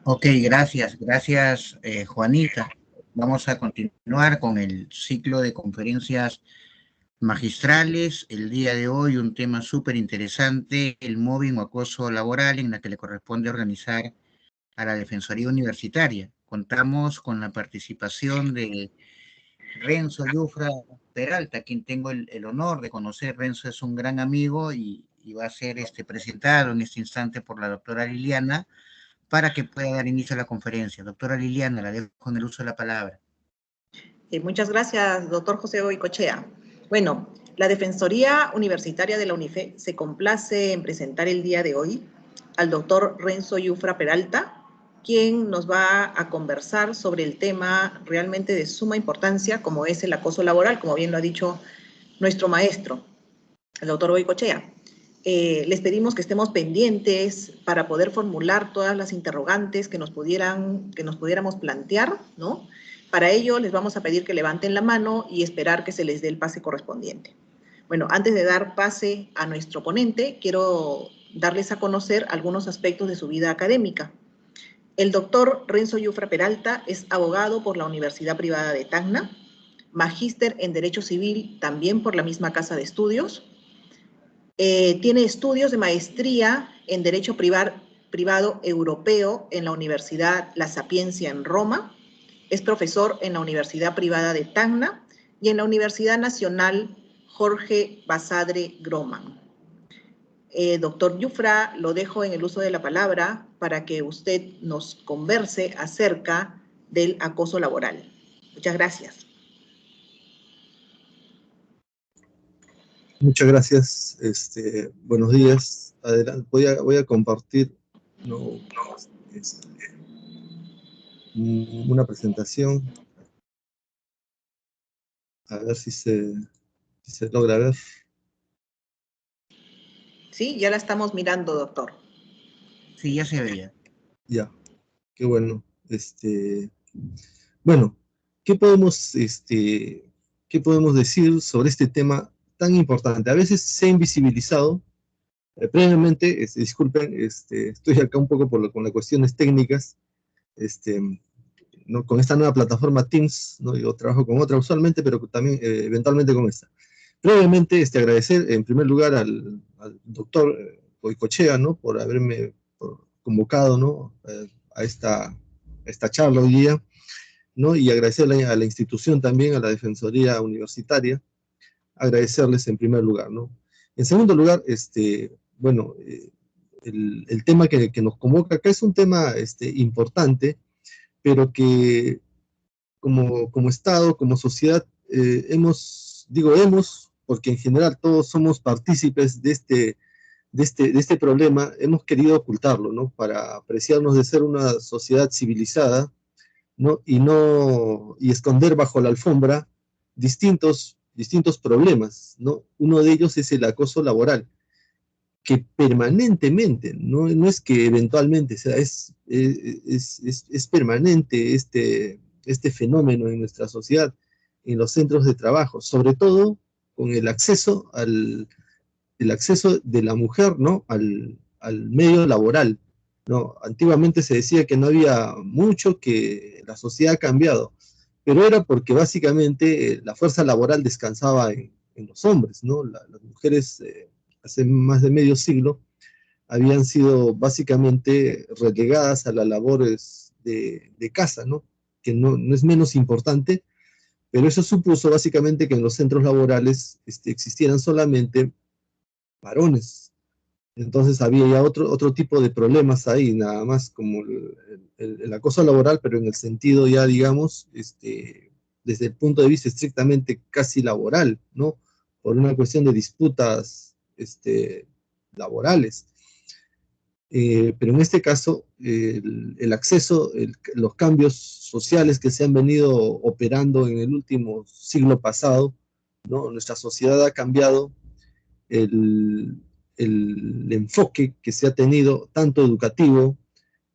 Ok, gracias Juanita. Vamos a continuar con el ciclo de conferencias magistrales. El día de hoy un tema súper interesante, el mobbing o acoso laboral en la que le corresponde organizar a la Defensoría Universitaria. Contamos con la participación de Renzo Yufra Peralta, quien tengo el honor de conocer. Renzo es un gran amigo y va a ser presentado en este instante por la doctora Liliana para que pueda dar inicio a la conferencia. Doctora Liliana, la dejo con el uso de la palabra. Muchas gracias, doctor José Goicoechea. Bueno, la Defensoría Universitaria de la UNIFE se complace en presentar el día de hoy al doctor Renzo Yufra Peralta, quien nos va a conversar sobre el tema realmente de suma importancia, como es el acoso laboral, como bien lo ha dicho nuestro maestro, el doctor Goicoechea. Les pedimos que estemos pendientes para poder formular todas las interrogantes que nos pudiéramos plantear, ¿no? Para ello, les vamos a pedir que levanten la mano y esperar que se les dé el pase correspondiente. Bueno, antes de dar pase a nuestro ponente, quiero darles a conocer algunos aspectos de su vida académica. El doctor Renzo Yufra Peralta es abogado por la Universidad Privada de Tacna, magíster en Derecho Civil también por la misma casa de estudios. Tiene estudios de maestría en Derecho Privado Europeo en la Universidad La Sapienza en Roma. Es profesor en la Universidad Privada de Tacna y en la Universidad Nacional Jorge Basadre Groman. Doctor Yufra, lo dejo en el uso de la palabra para que usted nos converse acerca del acoso laboral. Muchas gracias. Muchas gracias. Buenos días. Adelante. Voy a compartir, ¿no? Una presentación. A ver si se logra ver. Sí, ya la estamos mirando, doctor. Sí, ya se veía. Ya, qué bueno. Bueno, ¿qué podemos decir sobre este tema tan importante? A veces se ha invisibilizado. Previamente, disculpen, estoy acá un poco con las cuestiones técnicas, ¿no? Con esta nueva plataforma Teams, ¿no? Yo trabajo con otra usualmente, pero también eventualmente con esta. Previamente, agradecer en primer lugar al doctor Goicoechea, ¿no? Por haberme convocado, ¿no? A esta charla hoy día, ¿no? Y agradecerle a la institución también, a la Defensoría Universitaria, agradecerles en primer lugar, ¿no? En segundo lugar, bueno, el tema que nos convoca acá es un tema importante, pero que como Estado, como sociedad, hemos, porque en general todos somos partícipes de este problema, hemos querido ocultarlo, ¿no? Para apreciarnos de ser una sociedad civilizada, ¿no? Y esconder bajo la alfombra distintos problemas, ¿no? Uno de ellos es el acoso laboral, que permanentemente, no es que eventualmente, o sea, es permanente este fenómeno en nuestra sociedad, en los centros de trabajo, sobre todo con el acceso de la mujer, ¿no? al medio laboral, ¿no? Antiguamente se decía que no había mucho, que la sociedad ha cambiado, pero era porque básicamente la fuerza laboral descansaba en los hombres, ¿no? Las mujeres hace más de medio siglo habían sido básicamente relegadas a las labores de casa, ¿no? Que no es menos importante, pero eso supuso básicamente que en los centros laborales existieran solamente varones. Entonces había ya otro tipo de problemas ahí, nada más como el acoso laboral, pero en el sentido ya, digamos, desde el punto de vista estrictamente casi laboral, ¿no? Por una cuestión de disputas laborales. Pero en este caso, el acceso, los cambios sociales que se han venido operando en el último siglo pasado, ¿no? Nuestra sociedad ha cambiado, el enfoque que se ha tenido, tanto educativo,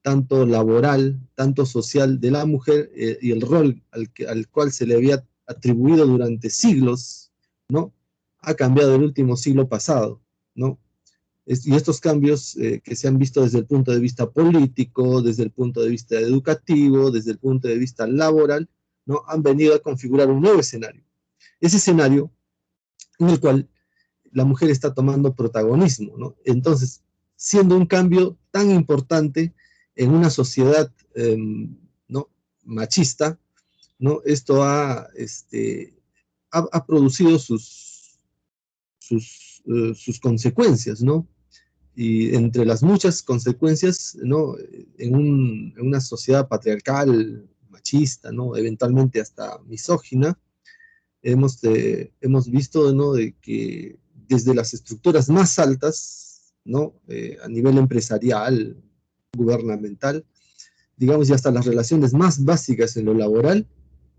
tanto laboral, tanto social, de la mujer, y el rol al cual se le había atribuido durante siglos, ¿no? Ha cambiado el último siglo pasado, ¿no? Y estos cambios que se han visto desde el punto de vista político, desde el punto de vista educativo, desde el punto de vista laboral, ¿no? Han venido a configurar un nuevo escenario. Ese escenario en el cual la mujer está tomando protagonismo, ¿no? Entonces, siendo un cambio tan importante en una sociedad ¿no? machista, ¿no? Esto ha producido sus consecuencias, ¿no? Y entre las muchas consecuencias, ¿no? En una sociedad patriarcal, machista, ¿no? Eventualmente hasta misógina, hemos visto, ¿no? De que desde las estructuras más altas, ¿no? A nivel empresarial, gubernamental, digamos, y hasta las relaciones más básicas en lo laboral,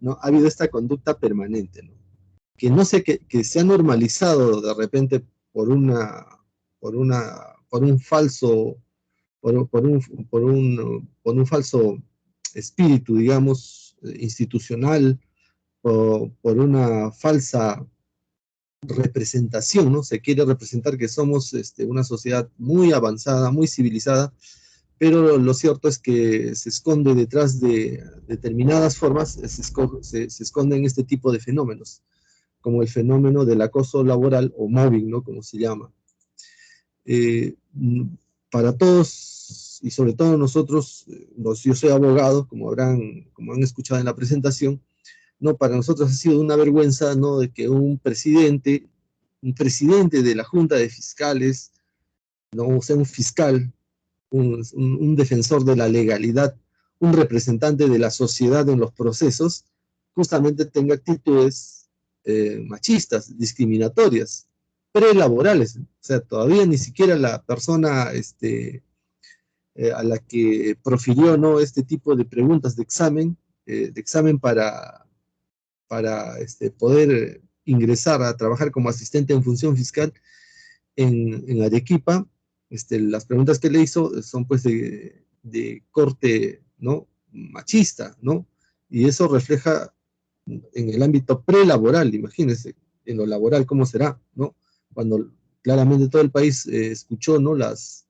¿no? Ha habido esta conducta permanente, ¿no? Que no sé, que se ha normalizado de repente por un falso, por un falso espíritu, digamos, institucional, o por una falsa representación, ¿no? Se quiere representar que somos una sociedad muy avanzada, muy civilizada, pero lo cierto es que se esconde detrás de determinadas formas, se esconden este tipo de fenómenos, como el fenómeno del acoso laboral o mobbing, ¿no? Como se llama. Para todos, y sobre todo nosotros, yo soy abogado, como han escuchado en la presentación, ¿no? Para nosotros ha sido una vergüenza, ¿no? De que un presidente de la Junta de Fiscales, ¿no? O sea, un fiscal, un defensor de la legalidad, un representante de la sociedad en los procesos, justamente tenga actitudes machistas, discriminatorias, prelaborales. O sea, todavía ni siquiera la persona a la que profirió, ¿no? Este tipo de preguntas de examen para poder ingresar a trabajar como asistente en función fiscal en Arequipa. Las preguntas que le hizo son pues de corte, ¿no? Machista, ¿no? Y eso refleja en el ámbito prelaboral, imagínense, en lo laboral cómo será, ¿no? Cuando claramente todo el país escuchó, ¿no? Las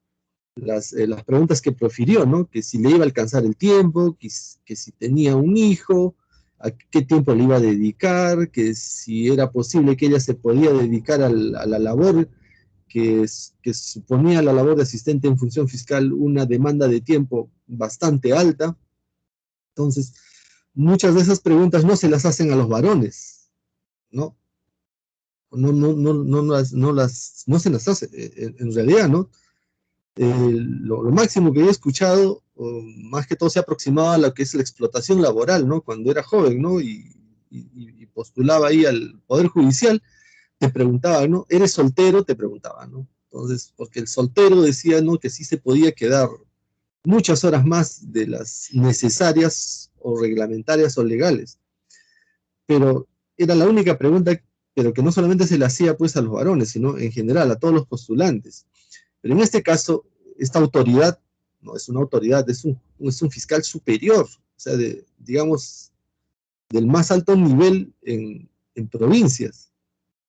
preguntas que profirió, ¿no? Que si le iba a alcanzar el tiempo, que si tenía un hijo, a qué tiempo le iba a dedicar, que si era posible que ella se podía dedicar a la labor que suponía la labor de asistente en función fiscal una demanda de tiempo bastante alta. Entonces, muchas de esas preguntas no se las hacen a los varones, ¿no? No se las hace, en realidad, ¿no? Lo máximo que yo he escuchado, más que todo se ha aproximado a lo que es la explotación laboral, ¿no? Cuando era joven, ¿no? Y postulaba ahí al Poder Judicial, te preguntaba, ¿no? ¿Eres soltero? Te preguntaba, ¿no? Entonces, porque el soltero decía, ¿no? Que sí se podía quedar muchas horas más de las necesarias o reglamentarias o legales. Pero era la única pregunta, pero que no solamente se le hacía pues a los varones, sino en general a todos los postulantes. Pero en este caso, esta autoridad no es una autoridad, es un fiscal superior, o sea, digamos, del más alto nivel en provincias,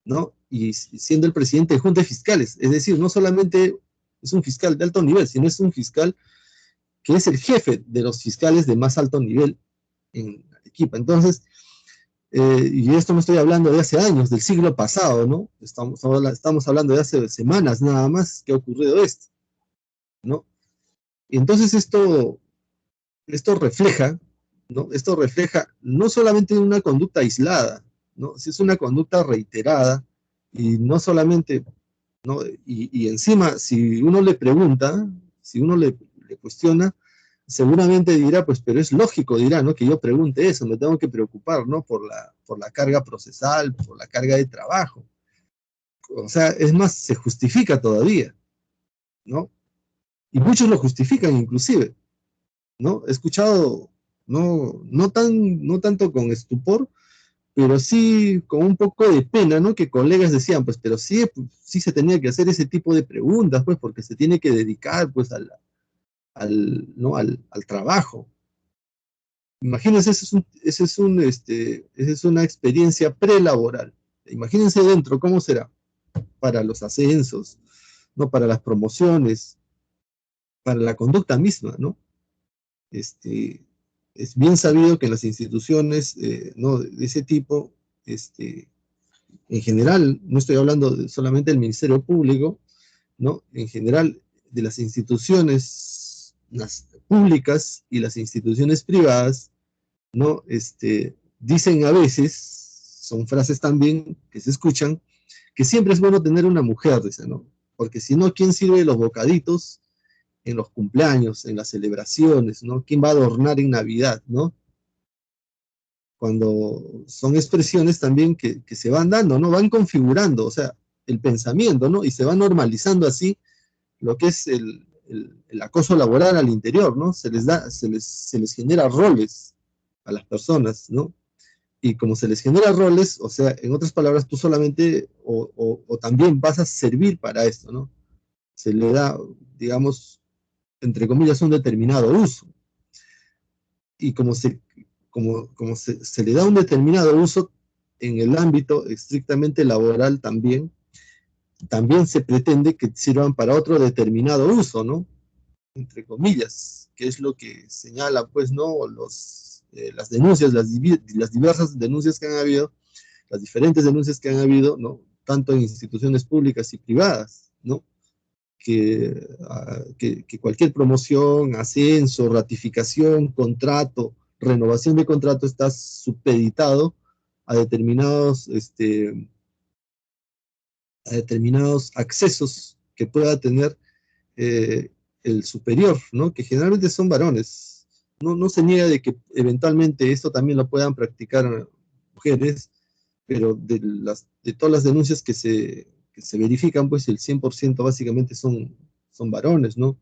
¿no? Y siendo el presidente de Junta de Fiscales, es decir, no solamente es un fiscal de alto nivel, sino es un fiscal que es el jefe de los fiscales de más alto nivel en Arequipa. Entonces, y esto no estoy hablando de hace años, del siglo pasado, ¿no? Estamos hablando de hace semanas nada más que ha ocurrido esto, ¿no? Y entonces esto refleja, ¿no? Esto refleja no solamente una conducta aislada, ¿no? Si es una conducta reiterada, y no solamente, ¿no? Y encima, si uno le pregunta, si uno le cuestiona, seguramente dirá, pues, pero es lógico, dirá, ¿no? Que yo pregunte eso, me tengo que preocupar, ¿no? Por la carga procesal, por la carga de trabajo. O sea, es más, se justifica todavía, ¿no? Y muchos lo justifican inclusive, ¿no? He escuchado, no tanto con estupor, pero sí con un poco de pena, ¿no? Que colegas decían, pues, pero sí se tenía que hacer ese tipo de preguntas, pues, porque se tiene que dedicar, pues, ¿no? al trabajo. Imagínense, esa es una experiencia prelaboral. Imagínense dentro, ¿cómo será? Para los ascensos, ¿no? Para las promociones, para la conducta misma, ¿no? Es bien sabido que en las instituciones, ¿no? De ese tipo, en general, no estoy hablando solamente del Ministerio Público, ¿no? En general, de las instituciones las públicas y las instituciones privadas, ¿no? Dicen a veces, son frases también que se escuchan, que siempre es bueno tener una mujer, dice, ¿no? Porque si no, ¿quién sirve los bocaditos en los cumpleaños, en las celebraciones, ¿no? ¿Quién va a adornar en Navidad, ¿no? Cuando son expresiones también que se van dando, ¿no? Van configurando, o sea, el pensamiento, ¿no? Y se va normalizando así lo que es el acoso laboral al interior, ¿no? Se les genera roles a las personas, ¿no? Y como se les genera roles, o sea, en otras palabras, tú solamente o también vas a servir para esto, ¿no? Se le da, digamos, entre comillas, un determinado uso. Y se le da un determinado uso en el ámbito estrictamente laboral también se pretende que sirvan para otro determinado uso, ¿no? Entre comillas, que es lo que señala, pues, ¿no? Las denuncias, las diversas denuncias que han habido, las diferentes denuncias que han habido, ¿no? Tanto en instituciones públicas y privadas, ¿no? Que cualquier promoción, ascenso, ratificación, contrato, renovación de contrato está supeditado a determinados accesos que pueda tener el superior, ¿no? Que generalmente son varones. No se niega de que eventualmente esto también lo puedan practicar mujeres, pero de todas las denuncias que se verifican, pues el 100% básicamente son varones, ¿no?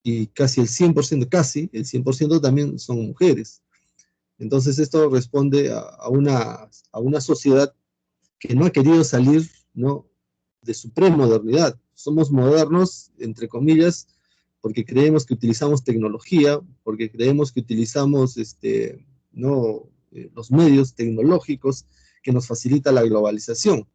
Y casi el 100% también son mujeres. Entonces esto responde a una sociedad que no ha querido salir, ¿no? De su premodernidad. Somos modernos, entre comillas, porque creemos que utilizamos tecnología, porque creemos que utilizamos ¿no? Los medios tecnológicos que nos facilita la globalización.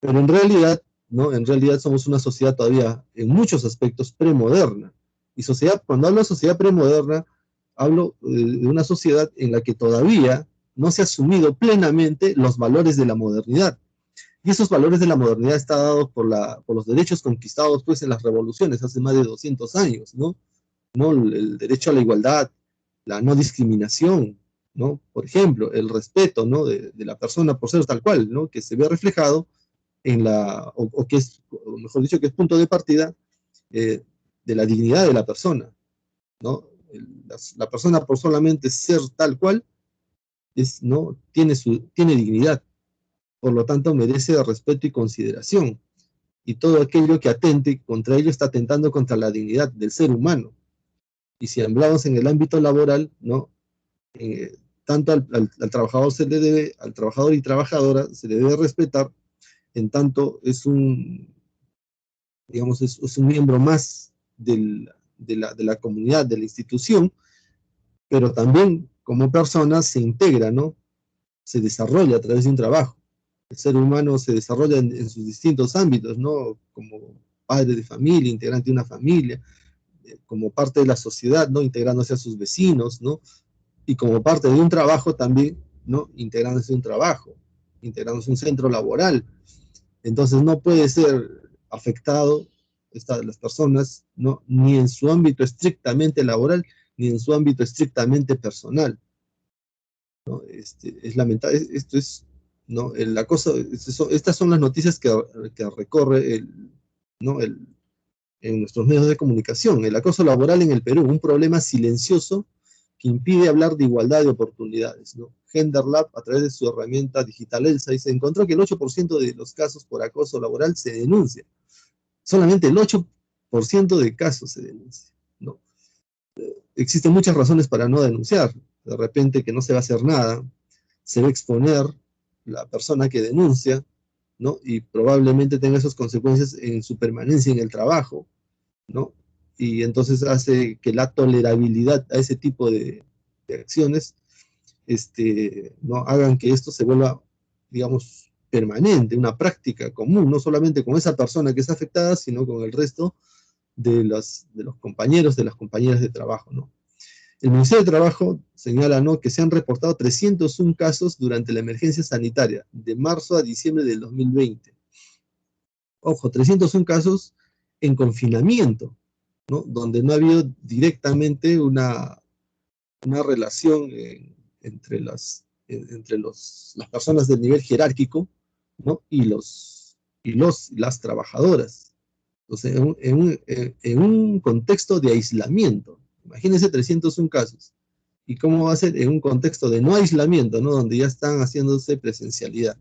Pero en realidad, ¿no? En realidad somos una sociedad todavía en muchos aspectos premoderna. Y cuando hablo de sociedad premoderna, hablo de una sociedad en la que todavía no se ha asumido plenamente los valores de la modernidad. Y esos valores de la modernidad están dados por los derechos conquistados, pues, en las revoluciones hace más de 200 años, ¿no? El derecho a la igualdad, la no discriminación, ¿no? Por ejemplo, el respeto, ¿no? De la persona por ser tal cual, ¿no? Que se ve reflejado o que es, o mejor dicho, que es punto de partida de la dignidad de la persona, ¿no? La persona por solamente ser tal cual, ¿no? Tiene dignidad, por lo tanto merece respeto y consideración, y todo aquello que atente contra ello está atentando contra la dignidad del ser humano. Y si hablamos en el ámbito laboral, ¿no? Tanto al trabajador al trabajador y trabajadora se le debe respetar, en tanto digamos, es un miembro más de la comunidad, de la institución, pero también como persona se integra, ¿no? Se desarrolla a través de un trabajo. El ser humano se desarrolla en sus distintos ámbitos, ¿no? Como padre de familia, integrante de una familia, como parte de la sociedad, ¿no? Integrándose a sus vecinos, ¿no? Y como parte de un trabajo también, ¿no? Integrándose a un trabajo, integrándose a un centro laboral. Entonces no puede ser afectado las personas, ¿no? Ni en su ámbito estrictamente laboral, ni en su ámbito estrictamente personal, ¿no? Es lamentable, esto es, ¿no? El acoso, estas son las noticias que recorre ¿no? En nuestros medios de comunicación. El acoso laboral en el Perú, un problema silencioso que impide hablar de igualdad de oportunidades, ¿no? Gender Lab, a través de su herramienta digital ELSA, y se encontró que el 8% de los casos por acoso laboral se denuncia. Solamente el 8% de casos se denuncia, ¿no? Existen muchas razones para no denunciar. De repente que no se va a hacer nada, se va a exponer la persona que denuncia, ¿no? Y probablemente tenga esas consecuencias en su permanencia en el trabajo, ¿no? Y entonces hace que la tolerabilidad a ese tipo de acciones, ¿no? Hagan que esto se vuelva, digamos, permanente, una práctica común, no solamente con esa persona que es afectada, sino con el resto de los compañeros, de las compañeras de trabajo, ¿no? El Ministerio de Trabajo señala, ¿no?, que se han reportado 301 casos durante la emergencia sanitaria, de marzo a diciembre del 2020. Ojo, 301 casos en confinamiento, ¿no?, donde no ha habido directamente una relación entre las personas del nivel jerárquico, ¿no?, y las trabajadoras. Entonces, en un contexto de aislamiento. Imagínense 301 casos. ¿Y cómo va a ser en un contexto de no aislamiento, ¿no?, donde ya están haciéndose presencialidad?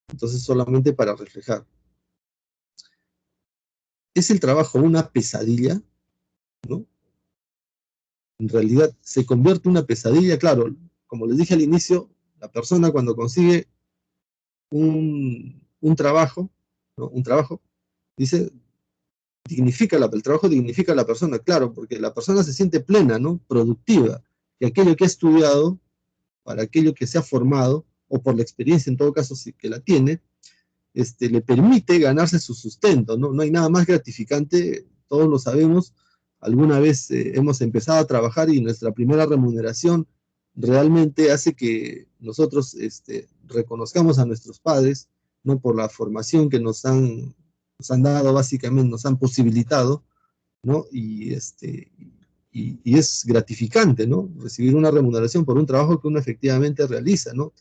Entonces, solamente para reflejar. ¿Es el trabajo una pesadilla? ¿No? En realidad, se convierte en una pesadilla, claro, como les dije al inicio, la persona cuando consigue un trabajo, ¿no?, un trabajo, dice, el trabajo dignifica a la persona, claro, porque la persona se siente plena, ¿no?, productiva, y aquello que ha estudiado, para aquello que se ha formado, o por la experiencia en todo caso sí que la tiene, le permite ganarse su sustento, ¿no? No hay nada más gratificante, todos lo sabemos, alguna vez hemos empezado a trabajar y nuestra primera remuneración realmente hace que nosotros reconozcamos a nuestros padres, ¿no?, por la formación que nos han dado, básicamente, nos han posibilitado, ¿no? Y es gratificante, ¿no?, recibir una remuneración por un trabajo que uno efectivamente realiza, ¿no?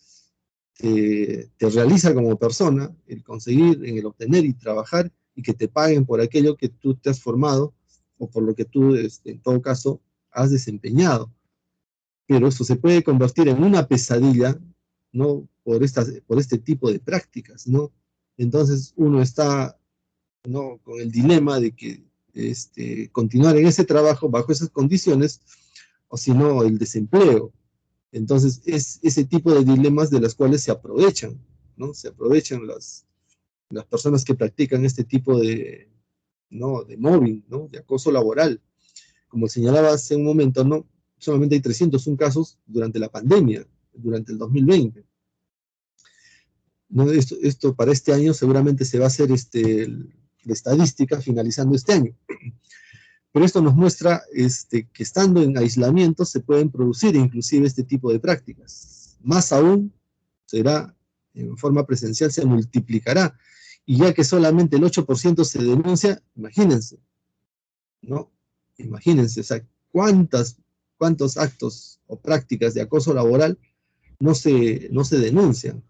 Te realiza como persona el conseguir, en el obtener y trabajar, y que te paguen por aquello que tú te has formado, o por lo que tú, en todo caso, has desempeñado. Pero eso se puede convertir en una pesadilla, ¿no?, por este tipo de prácticas, ¿no? Entonces uno está, ¿no?, con el dilema de que continuar en ese trabajo bajo esas condiciones, o si no, el desempleo. Entonces es ese tipo de dilemas de las cuales se aprovechan, ¿no? Se aprovechan las personas que practican este tipo de, ¿no?, de mobbing, ¿no?, de acoso laboral. Como señalaba hace un momento, ¿no?, solamente hay 301 casos durante la pandemia, durante el 2020. ¿No? Esto para este año seguramente se va a hacer la estadística finalizando este año. Pero esto nos muestra que estando en aislamiento se pueden producir inclusive este tipo de prácticas. Más aún será en forma presencial, se multiplicará. Y ya que solamente el 8% se denuncia, imagínense, ¿no? Imagínense, o sea, cuántos actos o prácticas de acoso laboral no se denuncian.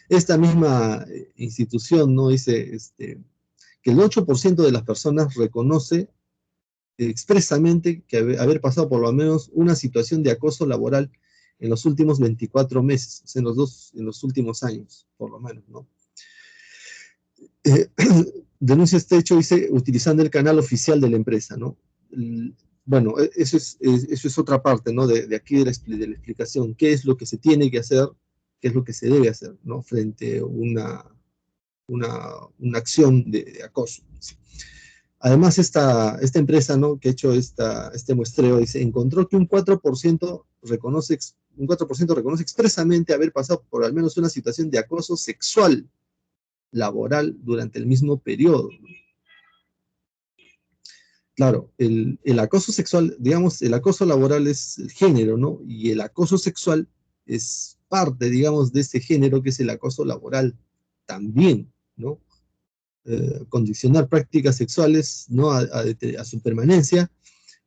Esta misma institución, ¿no?, dice que el 8% de las personas reconoce expresamente que haber pasado por lo menos una situación de acoso laboral en los últimos 24 meses, o sea, en los últimos años, por lo menos, ¿no? Denuncia este hecho, dice, utilizando el canal oficial de la empresa, ¿no? Bueno, eso es otra parte, ¿no?, de aquí de la explicación. ¿Qué es lo que se tiene que hacer? ¿Qué es lo que se debe hacer, ¿no?, frente a una acción de acoso? Además, esta empresa, ¿no?, que ha hecho este muestreo, dice, encontró que un 4% reconoce expresamente haber pasado por al menos una situación de acoso sexual laboral durante el mismo periodo. Claro, el acoso sexual, digamos, el acoso laboral es el género, ¿no? Y el acoso sexual es parte, digamos, de este género que es el acoso laboral también, ¿no? Condicionar prácticas sexuales, ¿no?, a su permanencia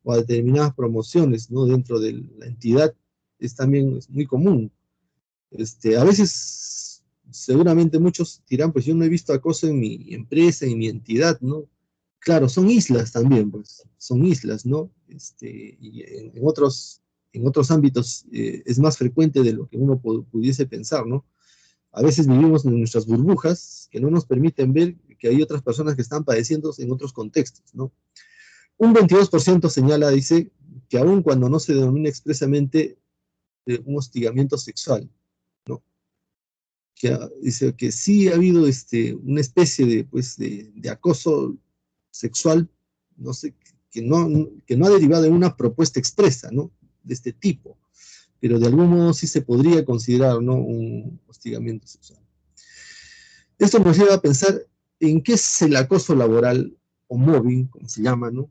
o a determinadas promociones, ¿no?, dentro de la entidad es muy común. A veces, seguramente muchos dirán, pues yo no he visto acoso en mi empresa, en mi entidad, ¿no? Claro, son islas también, pues, son islas, ¿no? Y en otros ámbitos es más frecuente de lo que uno pudiese pensar, ¿no? A veces vivimos en nuestras burbujas que no nos permiten ver que hay otras personas que están padeciendo en otros contextos, ¿no? Un 22% señala, dice, que aun cuando no se denomina expresamente un hostigamiento sexual, ¿no?, dice que sí ha habido una especie de acoso sexual, no sé, que no ha derivado en una propuesta expresa, ¿no?, de este tipo, pero de algún modo sí se podría considerar, ¿no?, un hostigamiento sexual. Esto nos lleva a pensar en qué es el acoso laboral, o mobbing, como se llama, ¿no?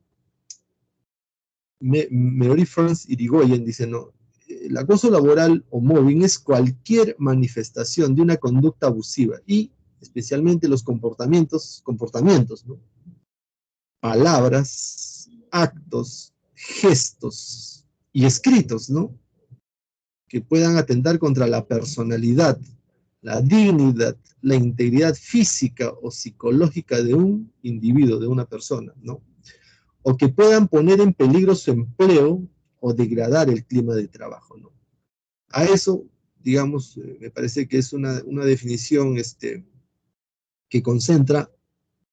Meori Franz Irigoyen dice, no, el acoso laboral o mobbing es cualquier manifestación de una conducta abusiva y especialmente los comportamientos, ¿no? Palabras, actos, gestos y escritos, ¿no? Que puedan atentar contra la personalidad, la dignidad, la integridad física o psicológica de un individuo, de una persona, ¿no? O que puedan poner en peligro su empleo o degradar el clima de trabajo, ¿no? A eso, digamos, me parece que es una definición que concentra,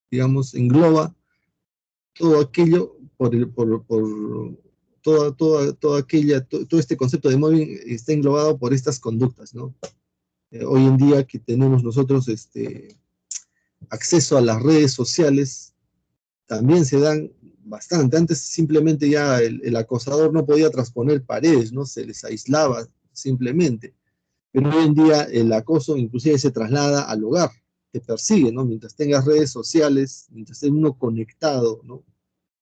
digamos, engloba todo aquello todo este concepto de mobbing está englobado por estas conductas, ¿no? Hoy en día que tenemos nosotros acceso a las redes sociales, también se dan bastante. Antes simplemente ya el acosador no podía trasponer paredes, ¿no? Se les aislaba simplemente. Pero hoy en día el acoso inclusive se traslada al hogar, te persigue, ¿no? Mientras tengas redes sociales, mientras esté uno conectado, ¿no?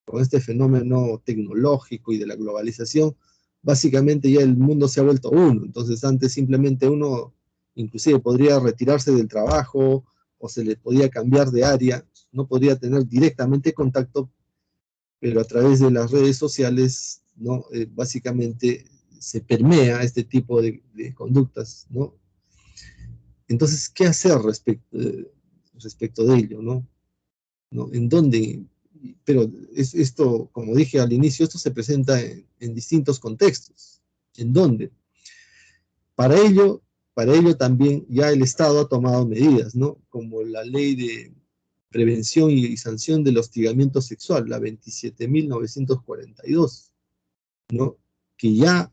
Con este fenómeno tecnológico y de la globalización, básicamente ya el mundo se ha vuelto uno. Entonces antes simplemente uno inclusive podría retirarse del trabajo o se le podía cambiar de área, no podría tener directamente contacto, pero a través de las redes sociales, ¿no? Básicamente se permea este tipo de conductas, ¿no? Entonces, ¿qué hacer respecto de ello, ¿no? ¿No? ¿En dónde? Pero esto, como dije al inicio, esto se presenta en distintos contextos. ¿En dónde? Para ello, también ya el Estado ha tomado medidas, ¿no? Como la ley de prevención y sanción del hostigamiento sexual, la 27.942, ¿no? Que ya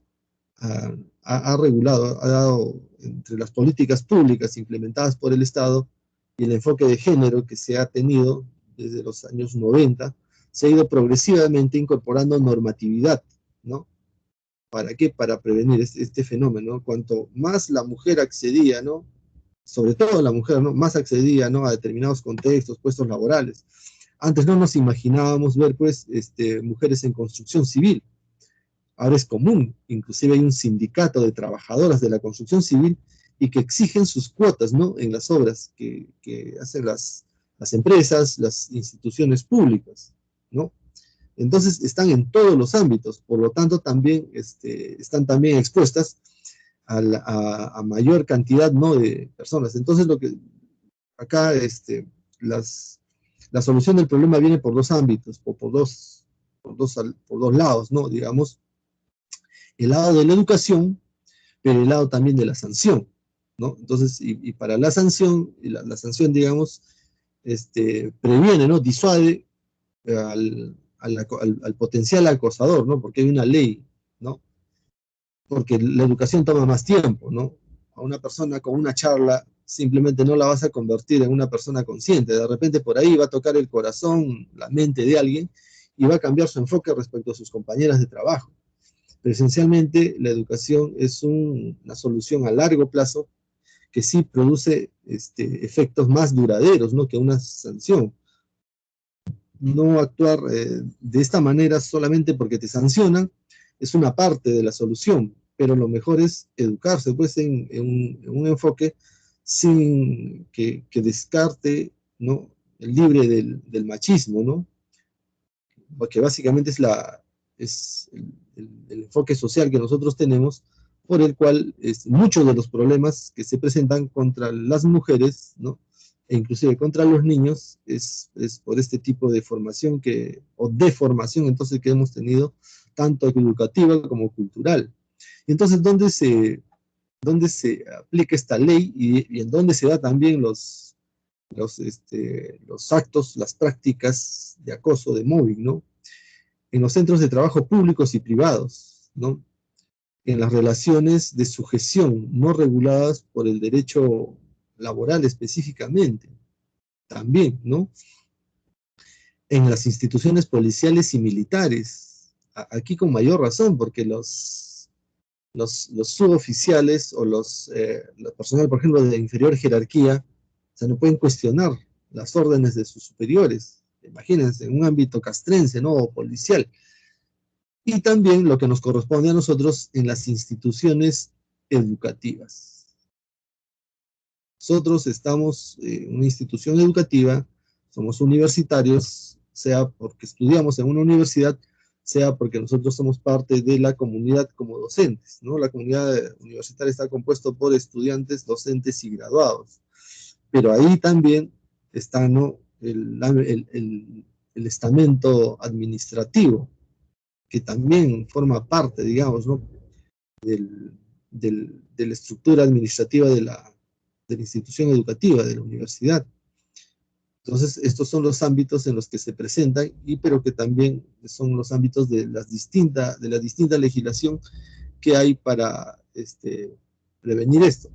ha regulado, ha dado entre las políticas públicas implementadas por el Estado y el enfoque de género que se ha tenido desde los años 90, se ha ido progresivamente incorporando normatividad, ¿no? ¿Para qué? Para prevenir este fenómeno. Cuanto más la mujer accedía, ¿no? Sobre todo la mujer, ¿no? Más accedía, ¿no? A determinados contextos, puestos laborales. Antes no nos imaginábamos ver, pues, mujeres en construcción civil. Ahora es común, inclusive hay un sindicato de trabajadoras de la construcción civil y que exigen sus cuotas, ¿no? En las obras que hacen las empresas, las instituciones públicas, ¿no? Entonces están en todos los ámbitos, por lo tanto también están también expuestas a mayor cantidad, ¿no? De personas. Entonces lo que acá la solución del problema viene por dos ámbitos, por dos lados, ¿no? Digamos, el lado de la educación, pero el lado también de la sanción, ¿no? Entonces, y para la sanción, la sanción, digamos, previene, ¿no? Disuade al potencial acosador, ¿no? Porque hay una ley, ¿no? Porque la educación toma más tiempo, ¿no? A una persona con una charla simplemente no la vas a convertir en una persona consciente. De repente por ahí va a tocar el corazón, la mente de alguien y va a cambiar su enfoque respecto a sus compañeras de trabajo. Pero esencialmente la educación es una solución a largo plazo que sí produce efectos más duraderos, ¿no? Que una sanción. No actuar de esta manera solamente porque te sancionan es una parte de la solución, pero lo mejor es educarse pues en un enfoque sin que descarte, ¿no? El libre del machismo, ¿no? Porque básicamente es el enfoque social que nosotros tenemos, por el cual muchos de los problemas que se presentan contra las mujeres, ¿no? E inclusive contra los niños, es por este tipo de formación o deformación entonces que hemos tenido, tanto educativa como cultural. Y entonces, ¿dónde se aplica esta ley y en dónde se da también los actos, las prácticas de acoso, de mobbing, ¿no? En los centros de trabajo públicos y privados, ¿no? En las relaciones de sujeción no reguladas por el derecho laboral específicamente, también, ¿no? En las instituciones policiales y militares, aquí con mayor razón, porque los suboficiales o los personal, por ejemplo, de inferior jerarquía, sea, no pueden cuestionar las órdenes de sus superiores. Imagínense, en un ámbito castrense, ¿no? O policial. Y también lo que nos corresponde a nosotros en las instituciones educativas. Nosotros estamos en una institución educativa, somos universitarios, sea porque estudiamos en una universidad, sea porque nosotros somos parte de la comunidad como docentes, ¿no? La comunidad universitaria está compuesta por estudiantes, docentes y graduados. Pero ahí también está, ¿no? el estamento administrativo, que también forma parte, digamos, ¿no? de la estructura administrativa de la institución educativa, de la universidad. Entonces, estos son los ámbitos en los que se presentan, pero que también son los ámbitos de la distinta legislación que hay para prevenir esto.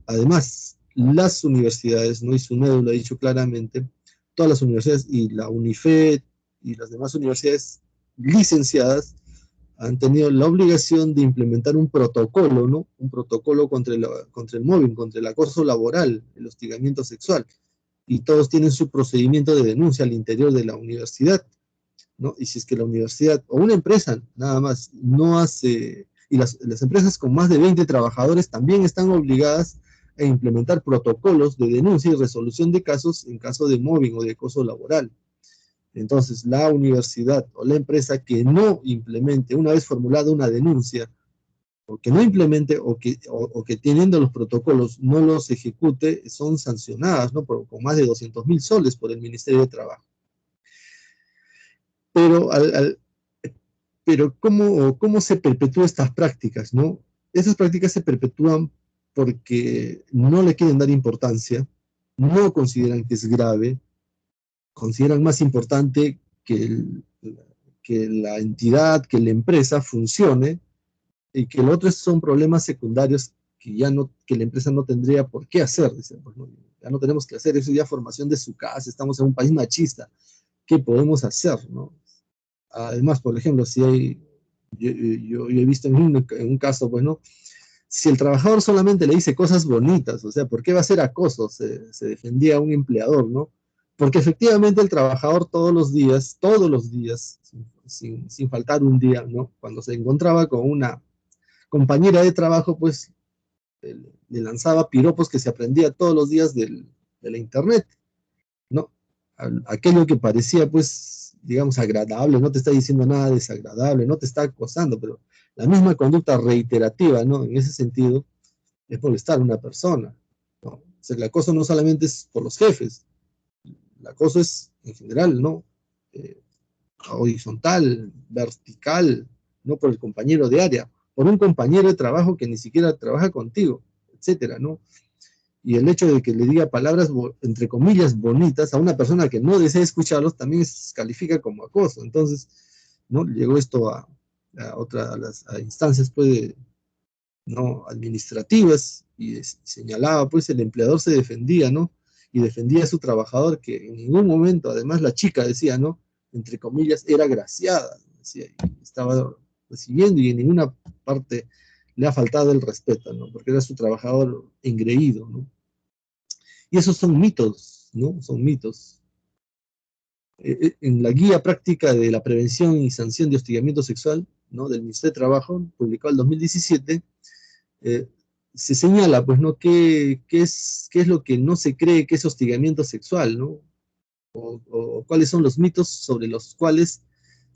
Además, las universidades, ¿no? Y SUNEDU lo ha dicho claramente, todas las universidades y la UNIFED y las demás universidades licenciadas han tenido la obligación de implementar un protocolo, ¿no? Un protocolo contra el mobbing, contra el acoso laboral, el hostigamiento sexual. Y todos tienen su procedimiento de denuncia al interior de la universidad, ¿no? Y si es que la universidad o una empresa nada más no hace, y las empresas con más de 20 trabajadores también están obligadas a implementar protocolos de denuncia y resolución de casos en caso de mobbing o de acoso laboral. Entonces, la universidad o la empresa que no implemente, una vez formulada una denuncia, o que no implemente, o que teniendo los protocolos no los ejecute, son sancionadas, ¿no? Con más de 200.000 soles por el Ministerio de Trabajo. Pero ¿cómo se perpetúan estas prácticas, ¿no? Esas prácticas se perpetúan porque no le quieren dar importancia, no consideran que es grave, consideran más importante que la entidad, que la empresa funcione, y que lo otro son problemas secundarios que la empresa no tendría por qué hacer. Dicen, pues, no, ya no tenemos que hacer, eso ya formación de su casa, estamos en un país machista, ¿qué podemos hacer, no? Además, por ejemplo, si hay, yo he visto en un caso, pues, ¿no? Si el trabajador solamente le dice cosas bonitas, o sea, ¿por qué va a ser acoso? Se defendía un empleador, ¿no? Porque efectivamente el trabajador todos los días, sin faltar un día, ¿no? Cuando se encontraba con una compañera de trabajo, pues le lanzaba piropos que se aprendía todos los días de la internet, ¿no? Aquello que parecía, pues, digamos, agradable, no te está diciendo nada desagradable, no te está acosando, pero la misma conducta reiterativa, ¿no? En ese sentido, es molestar a una persona, ¿no? O sea, el acoso no solamente es por los jefes, el acoso es en general, ¿no? Horizontal, vertical, no por el compañero de área, por un compañero de trabajo que ni siquiera trabaja contigo, etcétera, ¿no? Y el hecho de que le diga palabras, entre comillas, bonitas a una persona que no desea escucharlos, también se califica como acoso. Entonces, ¿no? Llegó esto a las instancias, pues, ¿no? Administrativas, y señalaba, pues, el empleador se defendía, ¿no? Y defendía a su trabajador, que en ningún momento, además la chica decía, ¿no? Entre comillas, era agraciada, decía, y estaba recibiendo, y en ninguna parte le ha faltado el respeto, ¿no? Porque era su trabajador engreído, ¿no? Y esos son mitos, ¿no? Son mitos. En la guía práctica de la prevención y sanción de hostigamiento sexual, ¿no? Del Ministerio de Trabajo, publicado en 2017, se señala, pues, ¿no? ¿Qué es lo que no se cree que es hostigamiento sexual, ¿no? O cuáles son los mitos sobre los cuales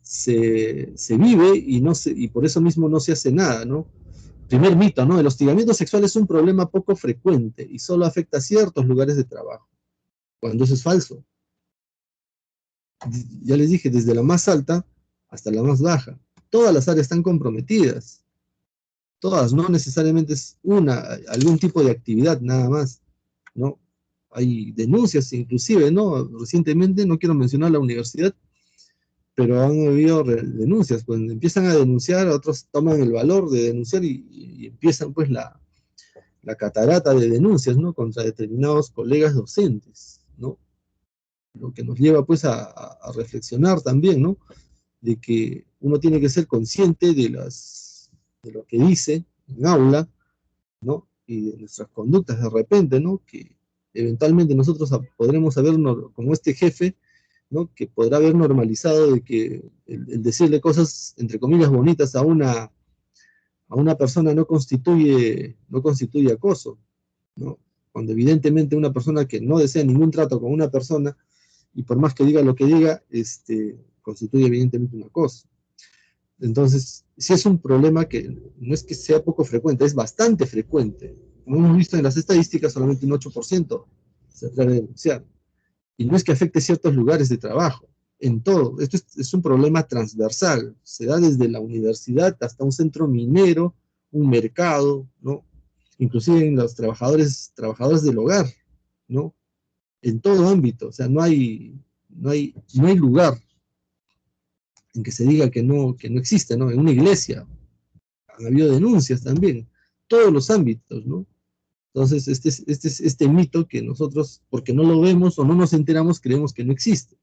se vive y por eso mismo no se hace nada, ¿no? Primer mito, ¿no? El hostigamiento sexual es un problema poco frecuente y solo afecta a ciertos lugares de trabajo, cuando eso es falso. Ya les dije, desde la más alta hasta la más baja. Todas las áreas están comprometidas. Todas, no necesariamente es algún tipo de actividad nada más, ¿no? Hay denuncias inclusive, ¿no? Recientemente, no quiero mencionar la universidad, pero han habido denuncias. Cuando empiezan a denunciar, otros toman el valor de denunciar y empiezan, pues, la catarata de denuncias, ¿no? Contra determinados colegas docentes, ¿no? Lo que nos lleva, pues, a reflexionar también, ¿no? De que uno tiene que ser consciente de lo que dice en aula, ¿no? Y de nuestras conductas de repente, ¿no? Que eventualmente nosotros podremos haber, como este jefe, ¿no? Que podrá haber normalizado de que el decirle cosas, entre comillas, bonitas a una persona no constituye acoso, ¿no? Cuando evidentemente una persona que no desea ningún trato con una persona, y por más que diga lo que diga, constituye evidentemente un acoso. Entonces, sí es un problema que no es que sea poco frecuente, es bastante frecuente. Como hemos visto en las estadísticas, solamente un 8% se atreve a denunciar. Y no es que afecte ciertos lugares de trabajo, en todo. Esto es un problema transversal. Se da desde la universidad hasta un centro minero, un mercado, ¿no? Inclusive en los trabajadores del hogar, ¿no? En todo ámbito. O sea, no hay lugar en que se diga que no existe, ¿no? En una iglesia han habido denuncias también, todos los ámbitos, ¿no? Entonces, este mito que nosotros, porque no lo vemos o no nos enteramos, creemos que no existe.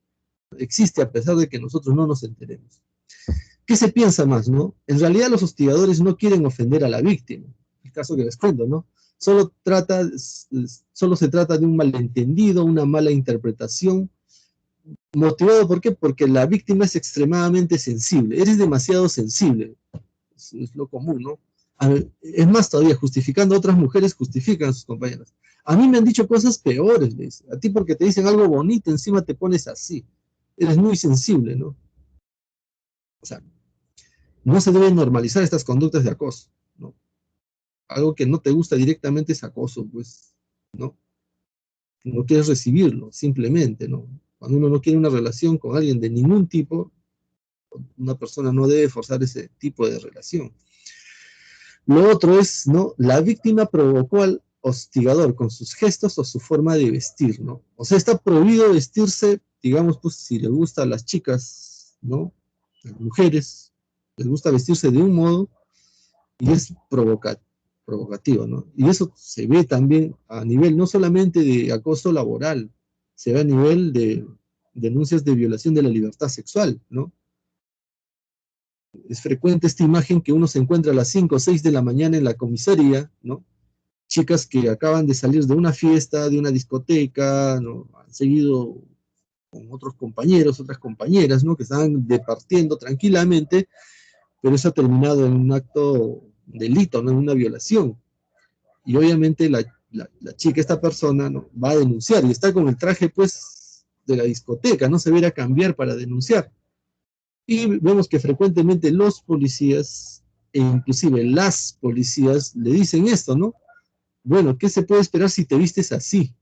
Existe a pesar de que nosotros no nos enteremos. ¿Qué se piensa más, no? En realidad los hostigadores no quieren ofender a la víctima, el caso que les cuento, ¿no? Solo se trata de un malentendido, una mala interpretación. ¿Motivado por qué? Porque la víctima es extremadamente sensible. Eres demasiado sensible. Es lo común, ¿no? Es más todavía, justificando a otras mujeres, justifican a sus compañeras. A mí me han dicho cosas peores, ¿ves? A ti porque te dicen algo bonito, encima te pones así. Eres muy sensible, ¿no? O sea, no se deben normalizar estas conductas de acoso, ¿no? Algo que no te gusta directamente es acoso, pues, ¿no? No quieres recibirlo, simplemente, ¿no? Cuando uno no quiere una relación con alguien de ningún tipo, una persona no debe forzar ese tipo de relación. Lo otro es, ¿no? La víctima provocó al hostigador con sus gestos o su forma de vestir, ¿no? O sea, está prohibido vestirse, digamos, pues, si les gusta a las chicas, ¿no? A las mujeres, les gusta vestirse de un modo y es provocativo, ¿no? Y eso se ve también a nivel no solamente de acoso laboral, se ve a nivel de denuncias de violación de la libertad sexual, ¿no? Es frecuente esta imagen que uno se encuentra a las 5 o 6 de la mañana en la comisaría, ¿no? Chicas que acaban de salir de una fiesta, de una discoteca, ¿no? Han seguido con otros compañeros, otras compañeras, ¿no? Que estaban departiendo tranquilamente, pero eso ha terminado en un acto delito, ¿no? En una violación. Y obviamente la chica, esta persona, ¿no? Va a denunciar y está con el traje, pues, de la discoteca, no se va a ir a cambiar para denunciar. Y vemos que frecuentemente los policías, e inclusive las policías, le dicen esto, ¿no? Bueno, ¿qué se puede esperar si te vistes así?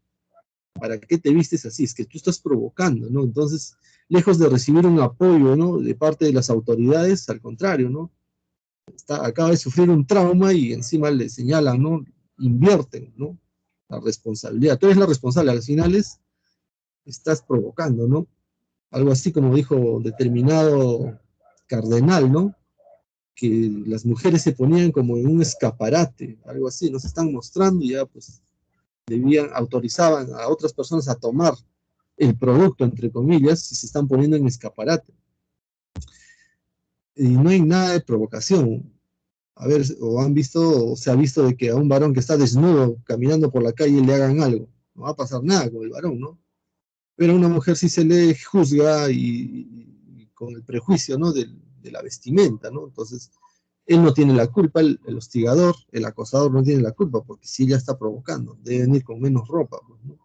¿Para qué te vistes así? Es que tú estás provocando, ¿no? Entonces, lejos de recibir un apoyo, ¿no? De parte de las autoridades, al contrario, ¿no? Acaba de sufrir un trauma y encima le señalan, ¿no? Invierten, ¿no? La responsabilidad. Tú eres la responsable, al final estás provocando, ¿no? Algo así como dijo determinado cardenal, ¿no? Que las mujeres se ponían como en un escaparate, algo así, nos están mostrando y ya pues autorizaban a otras personas a tomar el producto, entre comillas, y se están poniendo en escaparate. Y no hay nada de provocación. A ver, o se ha visto de que a un varón que está desnudo caminando por la calle le hagan algo. No va a pasar nada con el varón, ¿no? Pero a una mujer sí se le juzga y con el prejuicio, ¿no? De la vestimenta, ¿no? Entonces, él no tiene la culpa, el hostigador, el acosador no tiene la culpa, porque si ella está provocando, deben ir con menos ropa, pues, ¿no?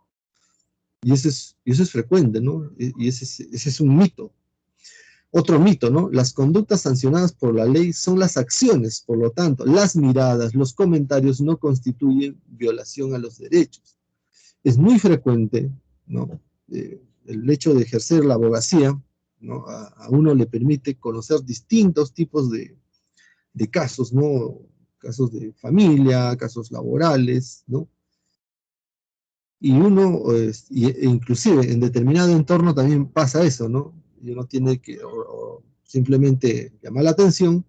Y eso es frecuente, ¿no? Y ese es un mito. Otro mito, ¿no? Las conductas sancionadas por la ley son las acciones, por lo tanto, las miradas, los comentarios no constituyen violación a los derechos. Es muy frecuente, ¿no? El hecho de ejercer la abogacía, ¿no? A uno le permite conocer distintos tipos de casos, ¿no? Casos de familia, casos laborales, ¿no? Y uno, inclusive en determinado entorno también pasa eso, ¿no? Y uno tiene que o simplemente llamar la atención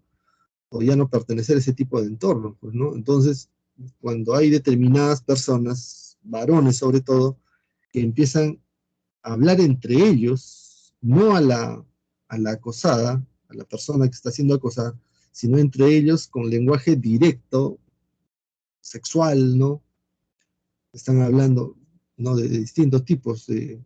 o ya no pertenecer a ese tipo de entorno, pues, ¿no? Entonces, cuando hay determinadas personas, varones sobre todo, que empiezan a hablar entre ellos, no a la acosada, a la persona que está siendo acosada, sino entre ellos con lenguaje directo, sexual, ¿no? Están hablando, ¿no? De distintos tipos de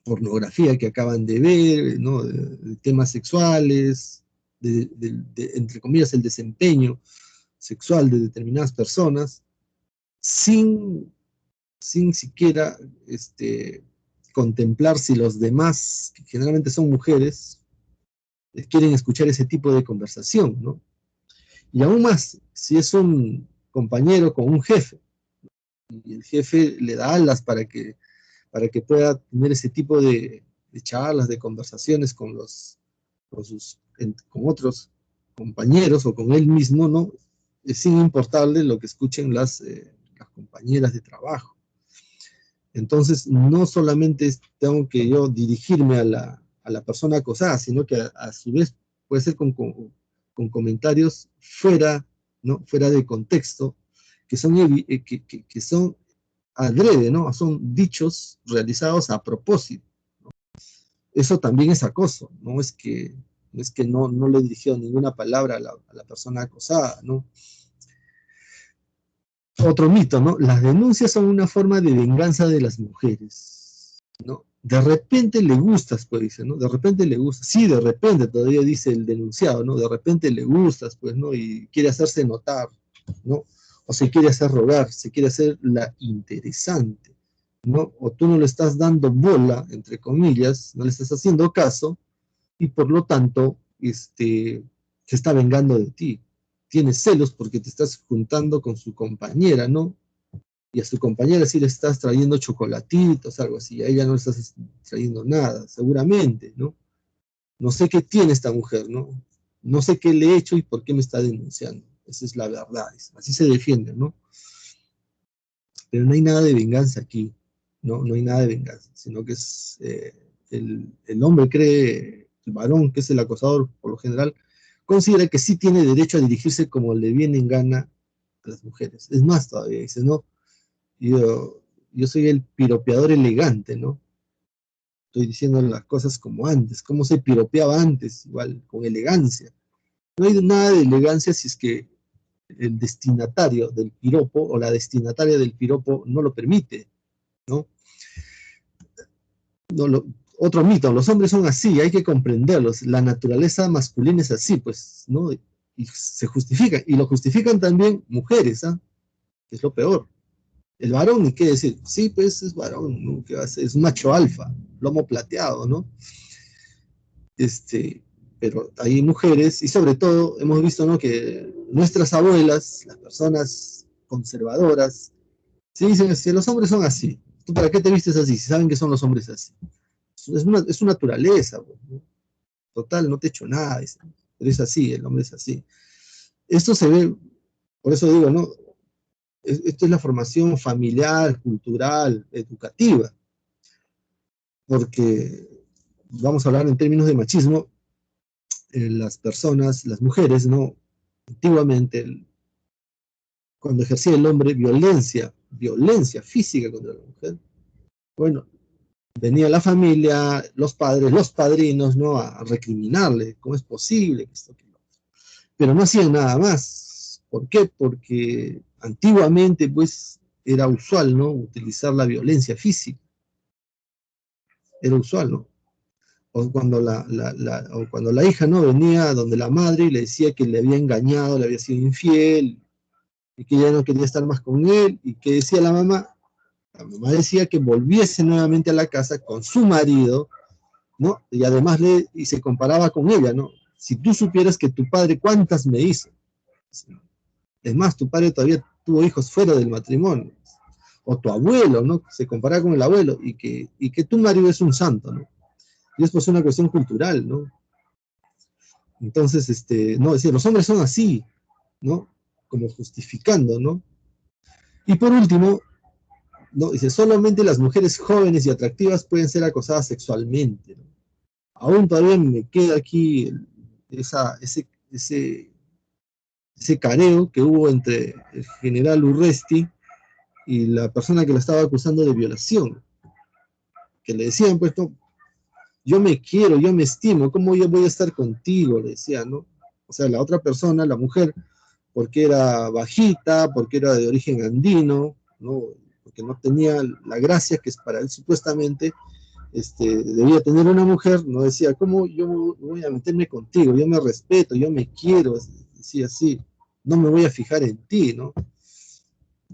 pornografía que acaban de ver, ¿no? De temas sexuales, entre comillas, el desempeño sexual de determinadas personas, sin siquiera contemplar si los demás, que generalmente son mujeres, quieren escuchar ese tipo de conversación, ¿no? Y aún más, si es un compañero con un jefe, y el jefe le da alas para que pueda tener ese tipo de charlas, de conversaciones con otros compañeros o con él mismo, ¿no? Es sin importarle lo que escuchen las compañeras de trabajo. Entonces, no solamente tengo que yo dirigirme a la persona acosada, sino que a su vez puede ser con comentarios fuera, ¿no? Fuera de contexto, que son adrede, ¿no? Son dichos realizados a propósito, ¿no? Eso también es acoso, no es que no le dirigió ninguna palabra a la persona acosada, ¿no? Otro mito, ¿no? Las denuncias son una forma de venganza de las mujeres, ¿no? De repente le gustas, pues dice, ¿no? De repente le gustas. Sí, de repente, todavía dice el denunciado, ¿no? De repente le gustas, pues, ¿no? Y quiere hacerse notar, ¿no? O se quiere hacer rogar, se quiere hacer la interesante, ¿no? O tú no le estás dando bola, entre comillas, no le estás haciendo caso, y por lo tanto, se está vengando de ti. Tienes celos porque te estás juntando con su compañera, ¿no? Y a su compañera sí le estás trayendo chocolatitos, algo así, a ella no le estás trayendo nada, seguramente, ¿no? No sé qué tiene esta mujer, ¿no? No sé qué le he hecho y por qué me está denunciando. Esa es la verdad, así se defiende, ¿no? Pero no hay nada de venganza aquí, ¿no? No hay nada de venganza, sino que es el hombre cree, el varón, que es el acosador por lo general, considera que sí tiene derecho a dirigirse como le viene en gana a las mujeres. Es más, todavía dice, no, yo soy el piropeador elegante, ¿no? Estoy diciendo las cosas como antes, cómo se piropeaba antes, igual, con elegancia. No hay nada de elegancia si es que el destinatario del piropo o la destinataria del piropo no lo permite, ¿no? Otro mito, los hombres son así, hay que comprenderlos, la naturaleza masculina es así, pues, ¿no? Y se justifica, y lo justifican también mujeres, ¿ah? Que es lo peor. El varón, ni qué decir, sí, pues es varón, ¿no? ¿Qué va a ser? Es un macho alfa, lomo plateado, ¿no? Pero hay mujeres, y sobre todo hemos visto, ¿no? Que nuestras abuelas, las personas conservadoras, se dicen que los hombres son así. ¿Tú para qué te vistes así si saben que son los hombres así? Es su naturaleza, ¿no? Total, no te he hecho nada, pero es así, el hombre es así. Esto se ve, por eso digo, ¿no? Esto es la formación familiar, cultural, educativa, porque vamos a hablar en términos de machismo, las personas, las mujeres, ¿no? Antiguamente, cuando ejercía el hombre violencia física contra la mujer, bueno, venía la familia, los padres, los padrinos, ¿no? A recriminarle, ¿cómo es posible que esto, que lo otro? Pero no hacían nada más. ¿Por qué? Porque antiguamente, pues, era usual, ¿no? Utilizar la violencia física. Era usual, ¿no? O cuando la hija, ¿no? Venía donde la madre y le decía que le había engañado, le había sido infiel, y que ya no quería estar más con él, y que decía la mamá decía que volviese nuevamente a la casa con su marido, ¿no? Y además y se comparaba con ella, ¿no? Si tú supieras que tu padre cuántas me hizo. Es más, tu padre todavía tuvo hijos fuera del matrimonio. O tu abuelo, ¿no? Se comparaba con el abuelo y que tu marido es un santo, ¿no? Y es pues una cuestión cultural, ¿no? Entonces, no, decir, los hombres son así, ¿no? Como justificando, ¿no? Y por último, ¿no? Dice, solamente las mujeres jóvenes y atractivas pueden ser acosadas sexualmente, ¿no? Aún todavía me queda aquí ese careo que hubo entre el general Urresti y la persona que lo estaba acusando de violación, que le decían, pues, no, yo me quiero, yo me estimo, ¿cómo yo voy a estar contigo? Le decía, ¿no? O sea, la otra persona, la mujer, porque era bajita, porque era de origen andino, ¿no? porque no tenía la gracia que es para él supuestamente debía tener una mujer. No decía, ¿cómo yo voy a meterme contigo? Yo me respeto, yo me quiero, decía así, no me voy a fijar en ti, ¿no?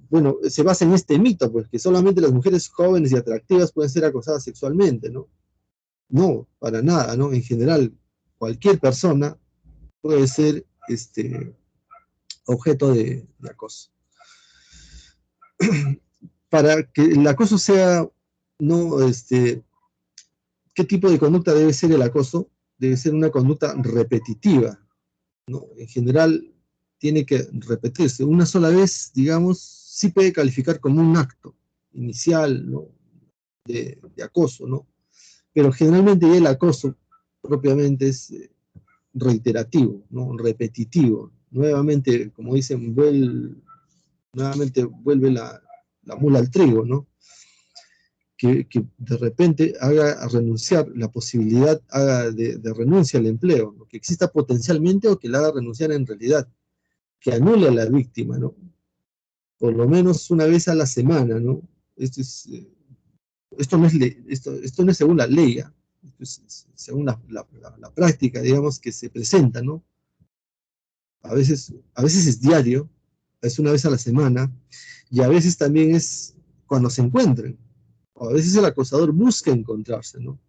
Bueno, se basa en este mito, pues, que solamente las mujeres jóvenes y atractivas pueden ser acosadas sexualmente, ¿no? No, para nada, ¿no? En general, cualquier persona puede ser objeto de acoso. Para que el acoso sea, no, ¿qué tipo de conducta debe ser el acoso? Debe ser una conducta repetitiva, ¿no? En general, tiene que repetirse. Una sola vez, digamos, sí puede calificar como un acto inicial, ¿no? de acoso, ¿no? Pero generalmente ya el acoso propiamente es reiterativo, ¿no? Repetitivo. Nuevamente, como dicen, nuevamente vuelve la mula al trigo, ¿no? Que de repente haga renunciar, la posibilidad haga de renuncia al empleo, ¿no? Que exista potencialmente o que la haga renunciar en realidad, que anule a la víctima, ¿no? Por lo menos una vez a la semana, ¿no? Esto no es según la ley, ¿eh? Esto es según la práctica, digamos, que se presenta, ¿no? A veces es diario, es una vez a la semana, y a veces también es cuando se encuentren, o a veces el acosador busca encontrarse, ¿no?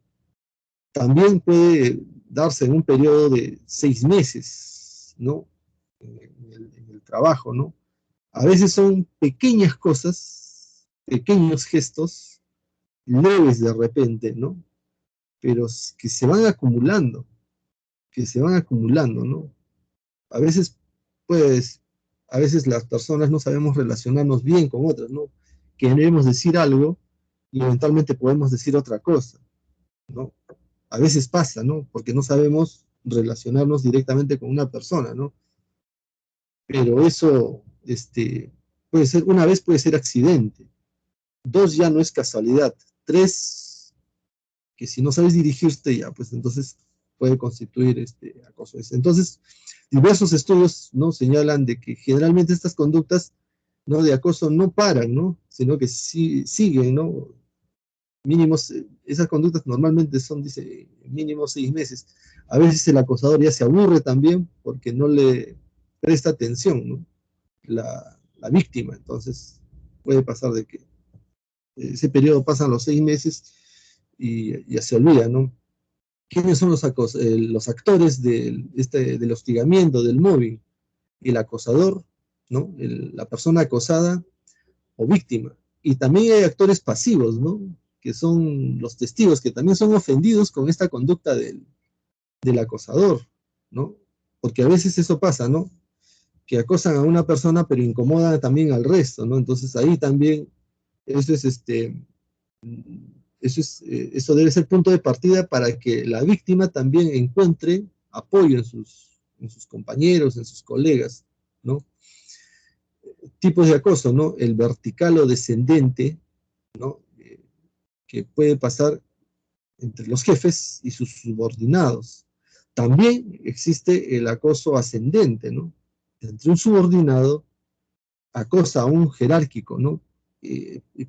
También puede darse en un periodo de 6 meses, ¿no? En el trabajo, ¿no? A veces son pequeñas cosas, pequeños gestos, leves de repente, ¿no? Pero que se van acumulando, ¿no? A veces, pues, a veces las personas no sabemos relacionarnos bien con otras, ¿no? Queremos decir algo y eventualmente podemos decir otra cosa, ¿no? A veces pasa, ¿no? Porque no sabemos relacionarnos directamente con una persona, ¿no? Pero eso, puede ser, una vez puede ser accidente, 2 ya no es casualidad, 3, que si no sabes dirigirte ya, pues entonces puede constituir acoso. Entonces, diversos estudios, ¿no? Señalan de que generalmente estas conductas, ¿no? de acoso no paran, ¿no? Sino que siguen, ¿no? Mínimos, esas conductas normalmente son, dice, mínimo 6 meses. A veces el acosador ya se aburre también porque no le presta atención, ¿no? La víctima. Entonces puede pasar de que ese periodo pasan los 6 meses y ya se olvida, ¿no? ¿Quiénes son los actores del hostigamiento, del mobbing? El acosador, ¿no? La persona acosada o víctima. Y también hay actores pasivos, ¿no? Que son los testigos, que también son ofendidos con esta conducta del acosador, ¿no? Porque a veces eso pasa, ¿no? Que acosan a una persona pero incomodan también al resto, ¿no? Entonces ahí también eso es eso debe ser punto de partida para que la víctima también encuentre apoyo en sus compañeros, en sus colegas, ¿no? Tipos de acoso, ¿no? El vertical o descendente, ¿no? Que puede pasar entre los jefes y sus subordinados. También existe el acoso ascendente, ¿no? Entre un subordinado acosa a un jerárquico, ¿no?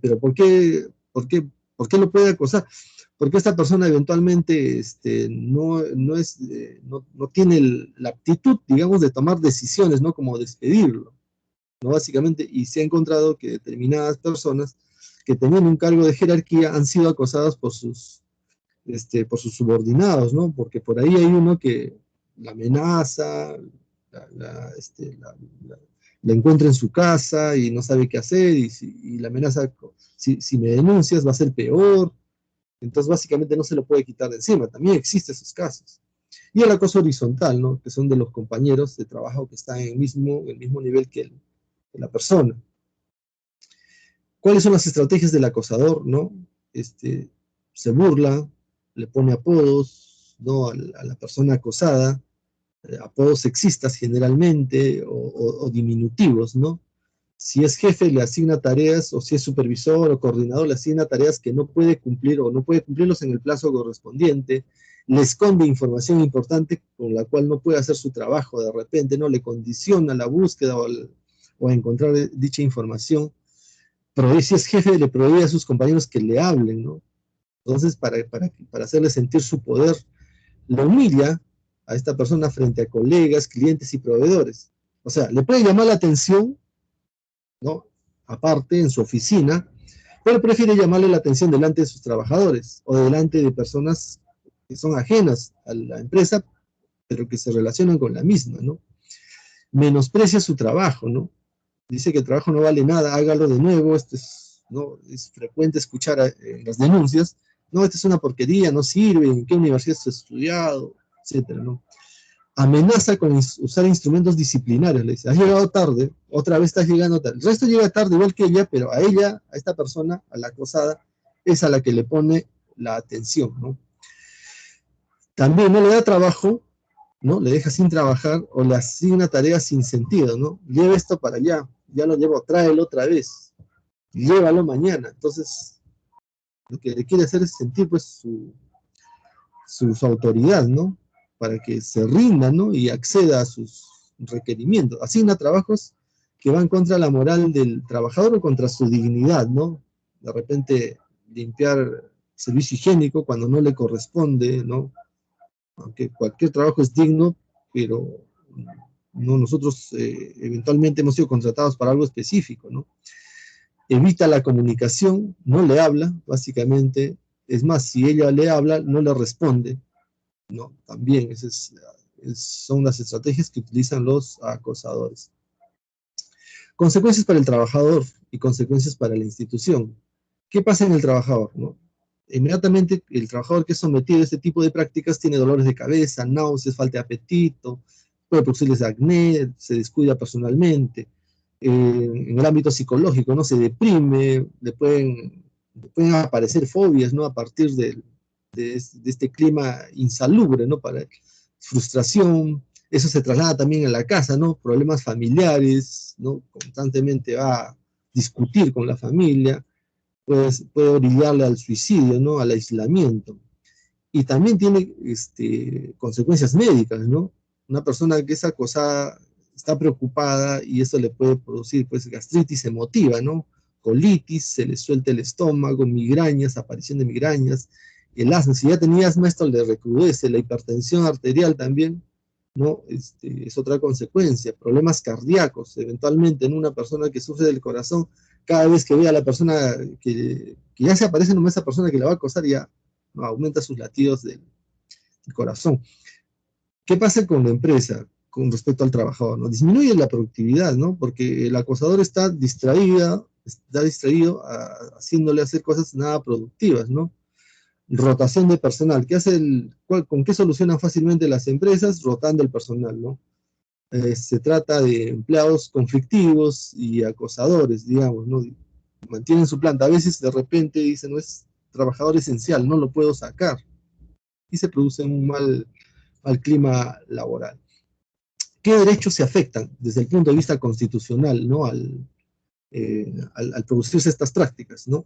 Pero ¿por qué lo puede acosar? Porque esta persona eventualmente no tiene la aptitud, digamos, de tomar decisiones, ¿no? Como despedirlo, ¿no? Básicamente, y se ha encontrado que determinadas personas que tenían un cargo de jerarquía han sido acosadas por sus subordinados, ¿no? Porque por ahí hay uno que la amenaza, la encuentra en su casa y no sabe qué hacer, y la amenaza, si me denuncias va a ser peor. Entonces básicamente no se lo puede quitar de encima. También existen esos casos. Y el acoso horizontal, ¿no? Que son de los compañeros de trabajo que están en el mismo nivel que la persona. ¿Cuáles son las estrategias del acosador, no? Se burla, le pone apodos, ¿no? a la persona acosada, apodos sexistas generalmente, o diminutivos, ¿no? Si es jefe, le asigna tareas, o si es supervisor o coordinador, le asigna tareas que no puede cumplir o no puede cumplirlos en el plazo correspondiente, le esconde información importante con la cual no puede hacer su trabajo de repente, ¿no? Le condiciona la búsqueda o a encontrar dicha información. si es jefe, le prohíbe a sus compañeros que le hablen, ¿no? Entonces, para hacerle sentir su poder, lo humilla a esta persona frente a colegas, clientes y proveedores. O sea, le puede llamar la atención, ¿no? Aparte, en su oficina, pero prefiere llamarle la atención delante de sus trabajadores o delante de personas que son ajenas a la empresa, pero que se relacionan con la misma, ¿no? Menosprecia su trabajo, ¿no? Dice que el trabajo no vale nada, hágalo de nuevo, ¿no? Es frecuente escuchar las denuncias, no, esta es una porquería, no sirve, en qué universidad has estudiado, etcétera, ¿no? Amenaza con usar instrumentos disciplinarios, le dice, has llegado tarde, otra vez estás llegando tarde, el resto llega tarde igual que ella, pero a ella, a esta persona, a la acosada, es a la que le pone la atención, ¿no? También no le da trabajo, ¿no? Le deja sin trabajar o le asigna tareas sin sentido, ¿no? Lleva esto para allá, ya lo llevo, tráelo otra vez, llévalo mañana. Entonces, lo que le quiere hacer es sentir pues su autoridad, ¿no? Para que se rinda, ¿no? Y acceda a sus requerimientos. Asigna trabajos que van contra la moral del trabajador o contra su dignidad, ¿no? De repente limpiar servicio higiénico cuando no le corresponde, ¿no? Aunque cualquier trabajo es digno, pero no, nosotros eventualmente hemos sido contratados para algo específico, ¿no? Evita la comunicación, no le habla, básicamente. Es más, si ella le habla, no le responde, ¿no? También son las estrategias que utilizan los acosadores. Consecuencias para el trabajador y consecuencias para la institución. ¿Qué pasa en el trabajador, no? Inmediatamente el trabajador que es sometido a este tipo de prácticas tiene dolores de cabeza, náuseas, falta de apetito, puede producirles acné, se descuida personalmente. En el ámbito psicológico, ¿no? Se deprime, le pueden aparecer fobias, ¿no? A partir de este clima insalubre, ¿no? Para frustración, eso se traslada también a la casa, ¿no? Problemas familiares, ¿no? Constantemente va a discutir con la familia, pues puede orillarle al suicidio, ¿no? Al aislamiento. Y también tiene consecuencias médicas, ¿no? Una persona que es acosada está preocupada y eso le puede producir pues gastritis emotiva, ¿no? Colitis, se le suelta el estómago, migrañas, aparición de migrañas, el asma, si ya tenía asma esto le recrudece, la hipertensión arterial también, ¿no? Es otra consecuencia, problemas cardíacos, eventualmente en una persona que sufre del corazón, cada vez que ve a la persona que ya se aparece en esa persona que la va a acosar, ya ¿no? Aumenta sus latidos del corazón. ¿Qué pasa con la empresa con respecto al trabajador? ¿No? Disminuye la productividad, ¿no? Porque el acosador está distraído haciéndole hacer cosas nada productivas, ¿no? Rotación de personal. ¿Con qué solucionan fácilmente las empresas? Rotando el personal, ¿no? Se trata de empleados conflictivos y acosadores, digamos, ¿no? Mantienen su planta. A veces de repente dicen, no es trabajador esencial, no lo puedo sacar. Y se produce un mal clima laboral. ¿Qué derechos se afectan desde el punto de vista constitucional, ¿no? al producirse estas prácticas, ¿no?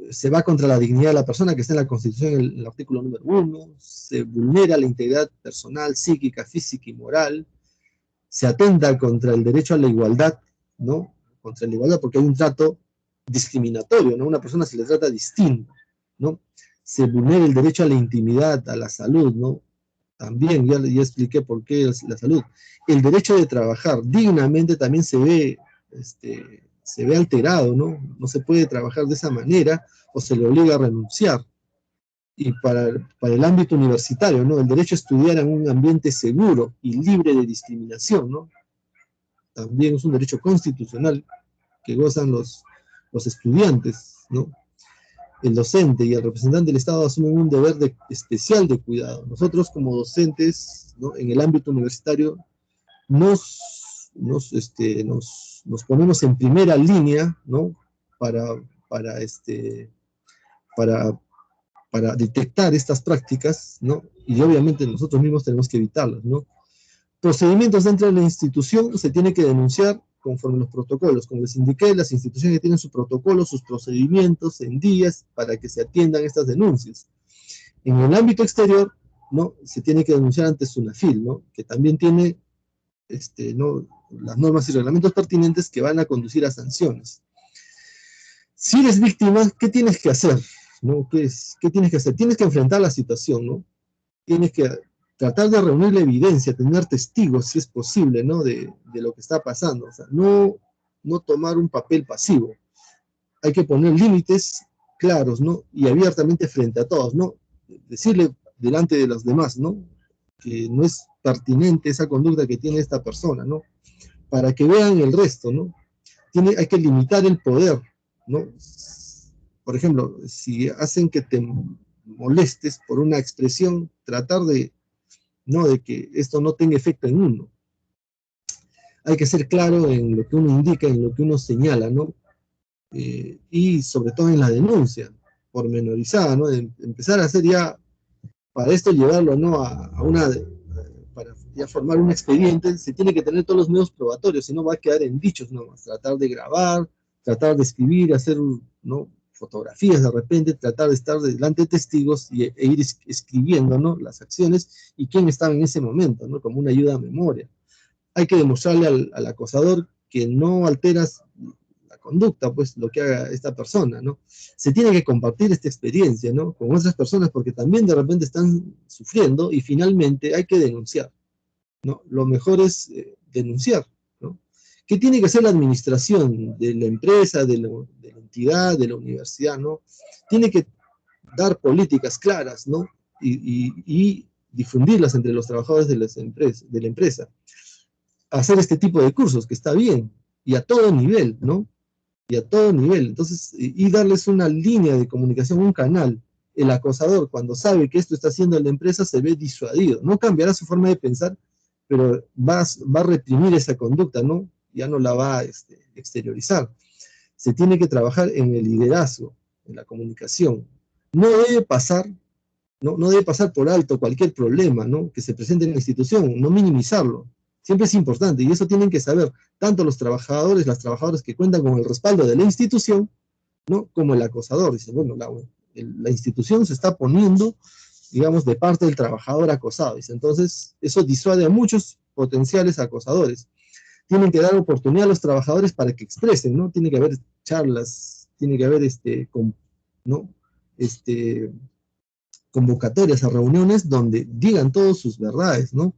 Se va contra la dignidad de la persona que está en la Constitución, en el artículo número 1, se vulnera la integridad personal, psíquica, física y moral, se atenta contra el derecho a la igualdad, ¿no? Contra la igualdad porque hay un trato discriminatorio, ¿no? Una persona se le trata distinto, ¿no? Se vulnera el derecho a la intimidad, a la salud, ¿no? También, ya expliqué por qué la salud. El derecho de trabajar dignamente también se ve alterado, ¿no? No se puede trabajar de esa manera o se le obliga a renunciar. Y para el ámbito universitario, ¿no? El derecho a estudiar en un ambiente seguro y libre de discriminación, ¿no? También es un derecho constitucional que gozan los estudiantes, ¿no? El docente y el representante del Estado asumen un deber especial de cuidado. Nosotros como docentes, ¿no? En el ámbito universitario nos ponemos en primera línea, ¿no? para detectar estas prácticas, ¿no? Y obviamente nosotros mismos tenemos que evitarlas, ¿no? Procedimientos dentro de la institución se tiene que denunciar conforme los protocolos. Como les indiqué, las instituciones tienen sus protocolos, sus procedimientos en días para que se atiendan estas denuncias. En el ámbito exterior, ¿no? Se tiene que denunciar ante SUNAFIL, ¿no? Que también tiene ¿no? las normas y reglamentos pertinentes que van a conducir a sanciones. Si eres víctima, ¿qué tienes que hacer? ¿No? ¿Qué tienes que hacer? Tienes que enfrentar la situación, ¿no? Tienes que tratar de reunir la evidencia, tener testigos, si es posible, ¿no? De lo que está pasando. O sea, no tomar un papel pasivo. Hay que poner límites claros, ¿no? Y abiertamente frente a todos, ¿no? Decirle delante de los demás, ¿no? Que no es pertinente esa conducta que tiene esta persona, ¿no? Para que vean el resto, ¿no? Hay que limitar el poder, ¿no? Por ejemplo, si hacen que te molestes por una expresión, tratar de, ¿no? De que esto no tenga efecto en uno. Hay que ser claro en lo que uno indica, en lo que uno señala, ¿no? Y sobre todo en la denuncia pormenorizada, ¿no? De empezar a hacer ya, para esto llevarlo, ¿no? Para ya formar un expediente, se tiene que tener todos los medios probatorios, si no va a quedar en dichos nomás, tratar de grabar, tratar de escribir, hacer, ¿no? Fotografías de repente, tratar de estar delante de testigos e ir escribiendo, ¿no? Las acciones y quién estaba en ese momento, ¿no? Como una ayuda a memoria. Hay que demostrarle al acosador que no alteras la conducta, pues, lo que haga esta persona, ¿no? Se tiene que compartir esta experiencia, ¿no? Con otras personas porque también de repente están sufriendo y finalmente hay que denunciar, ¿no? Lo mejor es denunciar, ¿no? ¿Qué tiene que hacer la administración de la empresa, de la entidad, de la universidad, ¿no? Tiene que dar políticas claras, ¿no? Y difundirlas entre los trabajadores de la empresa. Hacer este tipo de cursos, que está bien, y a todo nivel, ¿no? Y a todo nivel. Entonces, y darles una línea de comunicación, un canal. El acosador, cuando sabe que esto está haciendo la empresa, se ve disuadido. No cambiará su forma de pensar, pero va a reprimir esa conducta, ¿no? Ya no la va a exteriorizar. Se tiene que trabajar en el liderazgo, en la comunicación. No debe pasar, no debe pasar por alto cualquier problema, ¿no? Que se presente en la institución, no minimizarlo. Siempre es importante, y eso tienen que saber tanto los trabajadores, las trabajadoras que cuentan con el respaldo de la institución, ¿no? Como el acosador. Dice, bueno, la institución se está poniendo, digamos, de parte del trabajador acosado. Dice, entonces, eso disuade a muchos potenciales acosadores. Tienen que dar oportunidad a los trabajadores para que expresen, ¿no? Tiene que haber charlas, tiene que haber, ¿no? Convocatorias a reuniones donde digan todas sus verdades, ¿no?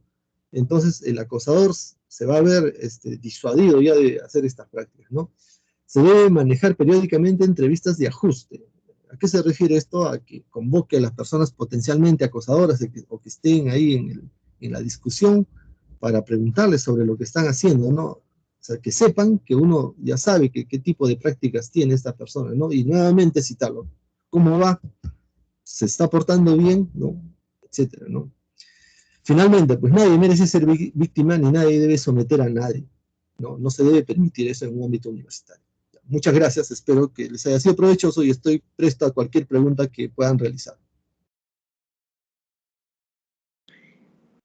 Entonces el acosador se va a ver disuadido ya de hacer estas prácticas, ¿no? Se debe manejar periódicamente entrevistas de ajuste. ¿A qué se refiere esto? A que convoque a las personas potencialmente acosadoras o que estén ahí en la discusión para preguntarles sobre lo que están haciendo, ¿no? O sea, que sepan que uno ya sabe qué tipo de prácticas tiene esta persona, ¿no? Y nuevamente citarlo. ¿Cómo va? ¿Se está portando bien? ¿No? Etcétera, ¿no? Finalmente, pues nadie merece ser víctima ni nadie debe someter a nadie. No se debe permitir eso en un ámbito universitario. Muchas gracias, espero que les haya sido provechoso y estoy presto a cualquier pregunta que puedan realizar.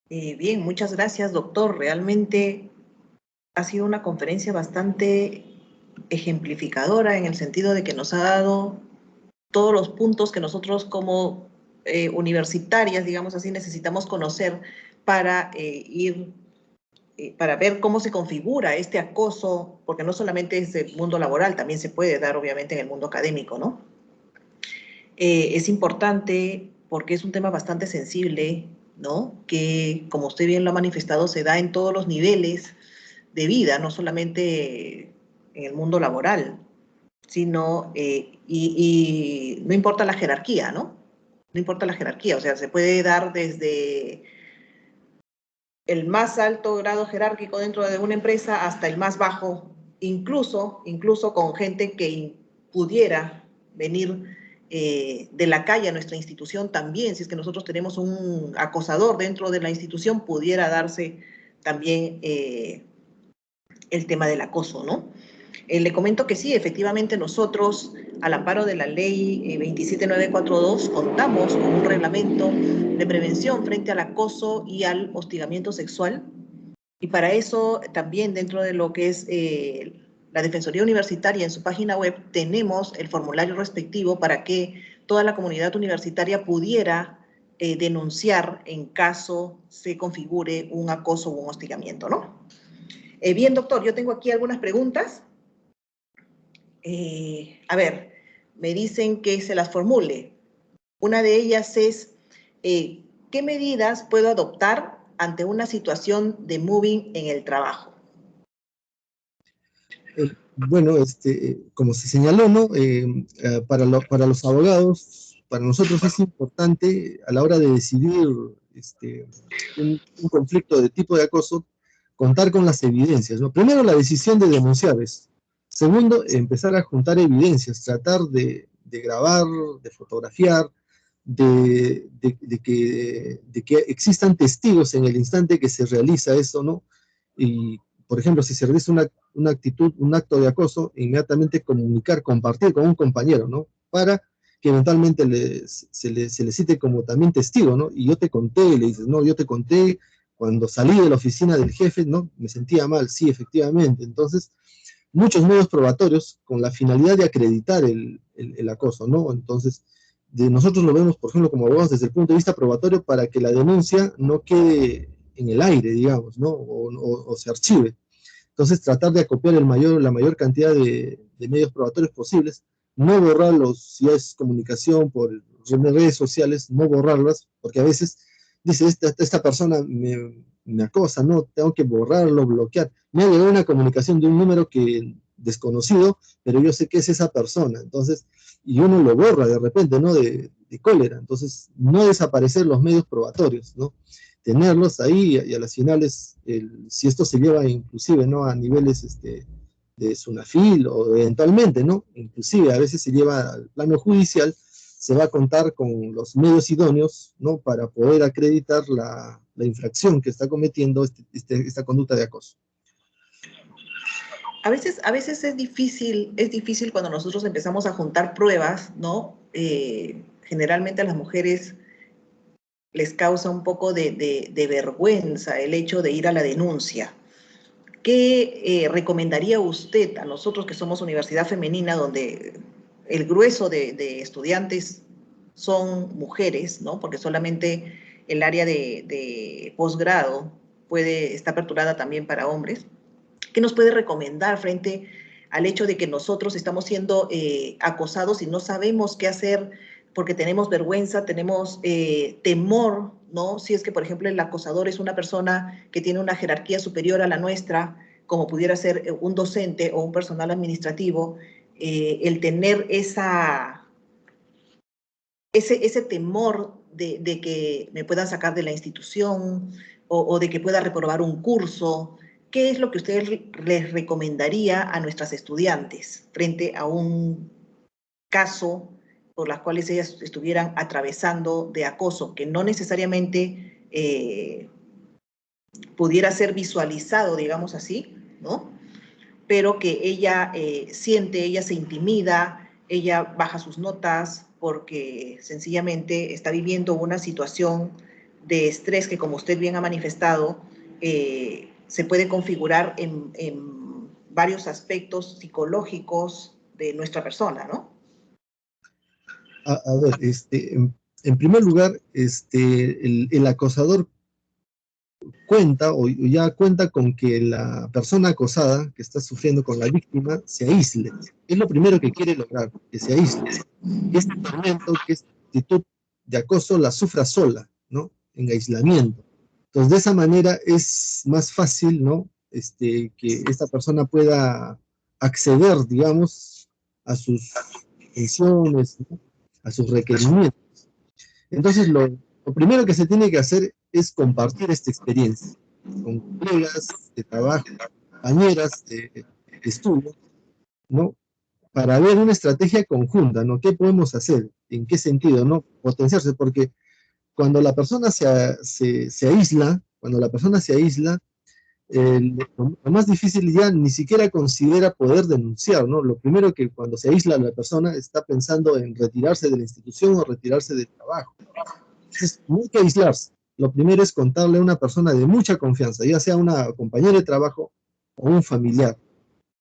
Bien, muchas gracias, doctor. Realmente ha sido una conferencia bastante ejemplificadora en el sentido de que nos ha dado todos los puntos que nosotros como universitarias, digamos así, necesitamos conocer para para ver cómo se configura este acoso, porque no solamente es del mundo laboral, también se puede dar obviamente en el mundo académico, ¿no? Es importante porque es un tema bastante sensible, ¿no? Que, como usted bien lo ha manifestado, se da en todos los niveles de vida, no solamente en el mundo laboral, sino, y no importa la jerarquía, ¿no? No importa la jerarquía, o sea, se puede dar desde el más alto grado jerárquico dentro de una empresa hasta el más bajo, incluso con gente que pudiera venir de la calle a nuestra institución también, si es que nosotros tenemos un acosador dentro de la institución, pudiera darse también el tema del acoso, ¿no? Le comento que sí, efectivamente nosotros, al amparo de la ley 27942, contamos con un reglamento de prevención frente al acoso y al hostigamiento sexual. Y para eso también dentro de lo que es la Defensoría Universitaria en su página web tenemos el formulario respectivo para que toda la comunidad universitaria pudiera denunciar en caso se configure un acoso o un hostigamiento, ¿no? Bien, doctor, yo tengo aquí algunas preguntas. A ver, me dicen que se las formule. Una de ellas es, ¿qué medidas puedo adoptar ante una situación de mobbing en el trabajo? Bueno, como se señaló, ¿no? Para los abogados, para nosotros es importante a la hora de decidir un conflicto de tipo de acoso, contar con las evidencias, ¿no? Primero, la decisión de denunciar es. Segundo, empezar a juntar evidencias, tratar de grabar, de fotografiar, de que existan testigos en el instante que se realiza eso, ¿no? Y, por ejemplo, si se realiza una actitud, un acto de acoso, inmediatamente comunicar, compartir con un compañero, ¿no? Para que eventualmente se le cite como también testigo, ¿no? Y yo te conté, le dices, no, yo te conté cuando salí de la oficina del jefe, ¿no? Me sentía mal, sí, efectivamente. Entonces, muchos medios probatorios con la finalidad de acreditar el acoso, ¿no? Entonces, nosotros lo vemos, por ejemplo, como abogados desde el punto de vista probatorio para que la denuncia no quede en el aire, digamos, ¿no? O se archive. Entonces, tratar de acopiar la mayor cantidad de medios probatorios posibles, no borrarlos si es comunicación por redes sociales, no borrarlas, porque a veces dice, esta persona me acosa, no, tengo que borrarlo, bloquear. Me ha llegado una comunicación de un número desconocido, pero yo sé que es esa persona, entonces, y uno lo borra de repente, ¿no? De cólera, entonces, no desaparecer los medios probatorios, ¿no? Tenerlos ahí y a las finales, si esto se lleva inclusive, ¿no? A niveles de SUNAFIL o eventualmente, ¿no? Inclusive a veces se lleva al plano judicial, se va a contar con los medios idóneos, ¿no? Para poder acreditar la infracción que está cometiendo esta conducta de acoso. A veces es difícil cuando nosotros empezamos a juntar pruebas, ¿no? Generalmente a las mujeres les causa un poco de vergüenza el hecho de ir a la denuncia. ¿Qué recomendaría usted a nosotros que somos universidad femenina, donde el grueso de estudiantes son mujeres, ¿no? Porque solamente el área de posgrado está aperturada también para hombres? ¿Qué nos puede recomendar frente al hecho de que nosotros estamos siendo acosados y no sabemos qué hacer porque tenemos vergüenza, tenemos temor, ¿no? Si es que, por ejemplo, el acosador es una persona que tiene una jerarquía superior a la nuestra, como pudiera ser un docente o un personal administrativo, el tener ese temor de que me puedan sacar de la institución o de que pueda reprobar un curso. ¿Qué es lo que usted les recomendaría a nuestras estudiantes frente a un caso por las cuales ellas estuvieran atravesando de acoso, que no necesariamente pudiera ser visualizado, digamos así, ¿no? Pero que ella siente, ella se intimida, ella baja sus notas porque sencillamente está viviendo una situación de estrés que, como usted bien ha manifestado, se puede configurar en varios aspectos psicológicos de nuestra persona, ¿no? A ver, en primer lugar, el acosador cuenta o ya cuenta con que la persona acosada que está sufriendo con la víctima se aísle. Es lo primero que quiere lograr, que se aísle. Que este tormento, que esta actitud de acoso la sufra sola, ¿no? En aislamiento. Entonces, de esa manera es más fácil, ¿no? Que esta persona pueda acceder, digamos, a sus intenciones, ¿no? A sus requerimientos. Entonces, lo primero que se tiene que hacer es compartir esta experiencia con colegas de trabajo, compañeras de estudio, ¿no? Para ver una estrategia conjunta, ¿no? ¿Qué podemos hacer? ¿En qué sentido, no? Potenciarse, porque cuando la persona se aísla, lo más difícil ya ni siquiera considera poder denunciar, ¿no? Lo primero que cuando se aísla la persona está pensando en retirarse de la institución o retirarse del trabajo. Entonces, no hay que aislarse. Lo primero es contarle a una persona de mucha confianza, ya sea una compañera de trabajo o un familiar.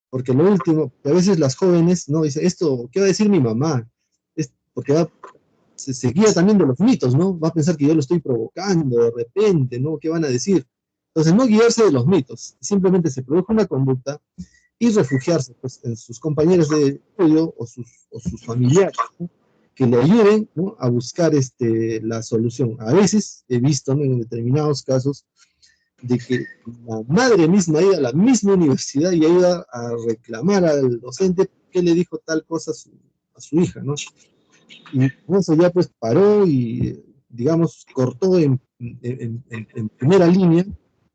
Porque lo último, a veces las jóvenes, ¿no? Dicen, esto, ¿qué va a decir mi mamá? Porque se guía también de los mitos, ¿no? Va a pensar que yo lo estoy provocando de repente, ¿no? ¿Qué van a decir? Entonces, no guiarse de los mitos. Simplemente se produjo una conducta y refugiarse pues, en sus compañeros de estudio o sus familiares, ¿no? Que le ayuden, ¿no? A buscar la solución. A veces he visto, ¿no? En determinados casos de que la madre misma ha ido a la misma universidad y ha ido a reclamar al docente que le dijo tal cosa a su hija, ¿no? Y con eso ya pues paró y, digamos, cortó en primera línea